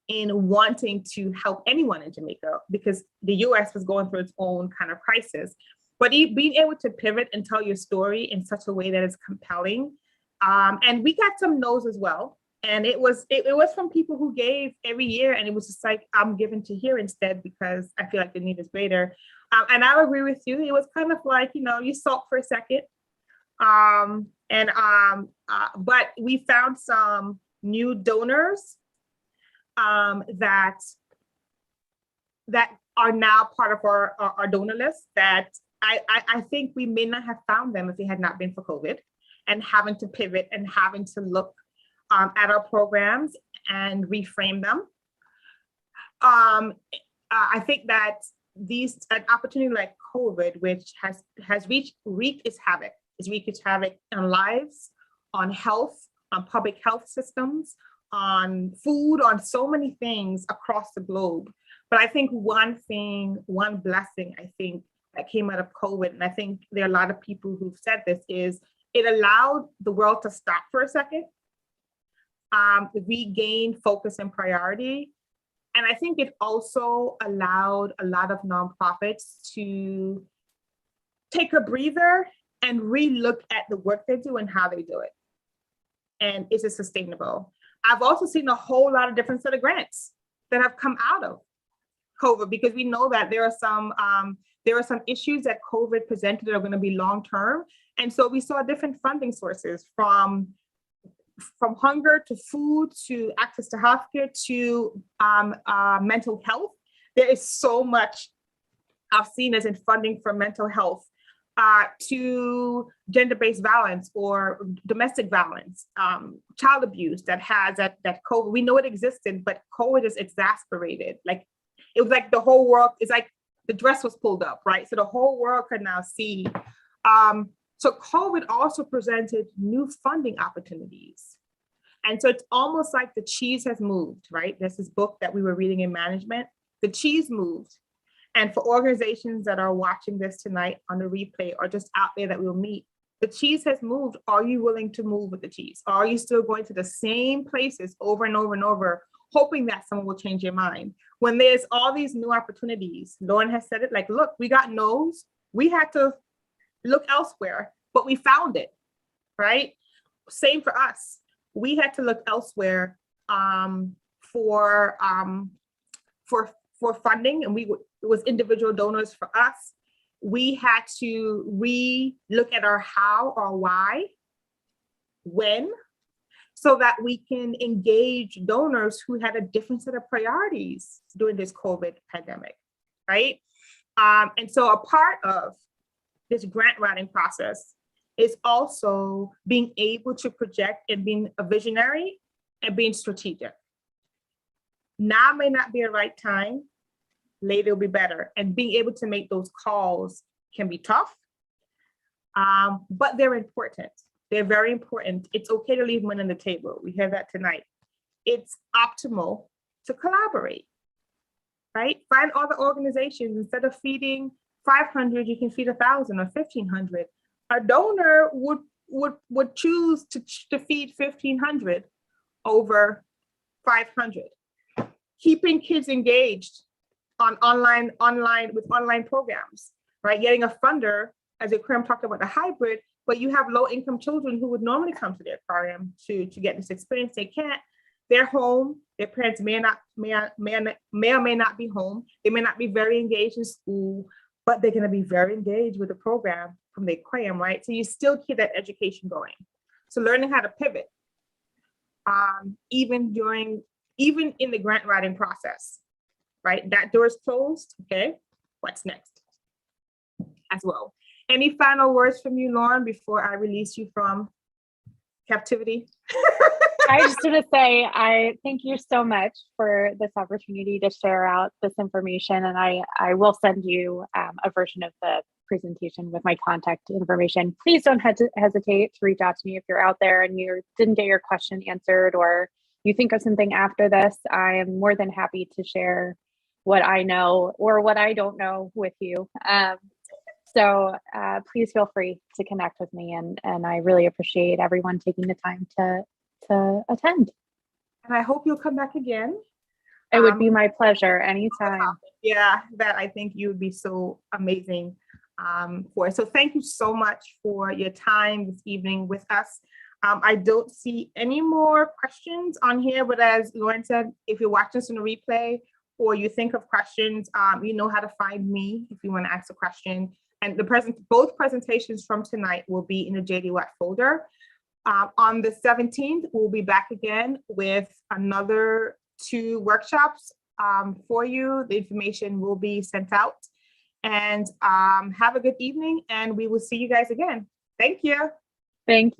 in wanting to help anyone in Jamaica because the US was going through its own kind of crisis. But being able to pivot and tell your story in such a way that is compelling. And we got some no's as well. And it was from people who gave every year, and it was just like, I'm giving to here instead because I feel like the need is greater. And I agree with you. It was kind of like, you sulk for a second. But we found some new donors that are now part of our donor list that I think we may not have found them if it had not been for COVID and having to pivot and having to look at our programs and reframe them. I think that an opportunity like COVID, which has wreaked its havoc. It's wreaked its havoc on lives, on health, on public health systems, on food, on so many things across the globe. But I think one blessing, I think, that came out of COVID, and I think there are a lot of people who've said this, is it allowed the world to stop for a second, regain focus and priority. And I think it also allowed a lot of nonprofits to take a breather and re-look at the work they do and how they do it. And is it sustainable? I've also seen a whole lot of different set of grants that have come out of COVID, because we know that there are some issues that COVID presented that are going to be long-term. And so we saw different funding sources, from hunger to food to access to healthcare to mental health. There is so much I've seen as in funding for mental health, to gender-based violence or domestic violence, child abuse that COVID. We know it existed, but COVID is exacerbated. Like, it was like the whole world, it's like the dress was pulled up, right? So the whole world could now see. So COVID also presented new funding opportunities. And so it's almost like the cheese has moved, right? There's this book that we were reading in management. The cheese moved. And for organizations that are watching this tonight on the replay or just out there that we'll meet, the cheese has moved. Are you willing to move with the cheese? Or are you still going to the same places over and over and over, hoping that someone will change your mind? When there's all these new opportunities, Lauren has said it, like, look, we got no's. We had to look elsewhere, but we found it, right? Same for us. We had to look elsewhere for funding, and it was individual donors for us. We had to re-look at our how, or why, when, so that we can engage donors who had a different set of priorities during this COVID pandemic, right? And so a part of this grant writing process is also being able to project and being a visionary and being strategic. Now may not be a right time, later will be better. And being able to make those calls can be tough, but they're important. They're very important. It's okay to leave money on the table. We heard that tonight. It's optimal to collaborate, right? Find other organizations. Instead of feeding 500, you can feed 1,000 or 1,500. A donor would choose to feed 1,500 over 500. Keeping kids engaged with online programs, right? Getting a funder, as Akram talked about the hybrid, but you have low-income children who would normally come to their program to get this experience. They can't. They're home. Their parents may or may not be home. They may not be very engaged in school, but they're going to be very engaged with the program from the aquarium, right? So you still keep that education going. So learning how to pivot, even in the grant writing process, right? That door is closed. Okay, what's next as well? Any final words from you, Lauren, before I release you from captivity? I just want to say, I thank you so much for this opportunity to share out this information. And I will send you a version of the presentation with my contact information. Please don't hesitate to reach out to me if you're out there and you didn't get your question answered, or you think of something after this. I am more than happy to share what I know or what I don't know with you. So please feel free to connect with me, and I really appreciate everyone taking the time to attend. And I hope you'll come back again. It would be my pleasure anytime. Yeah, that I think you would be so amazing for. So thank you so much for your time this evening with us. I don't see any more questions on here, but as Lauren said, if you're watching this in a replay or you think of questions, you know how to find me if you want to ask a question. And both presentations from tonight will be in the JD Watt folder. On the 17th, we'll be back again with another 2 workshops for you. The information will be sent out. And have a good evening, and we will see you guys again. Thank you. Thank you.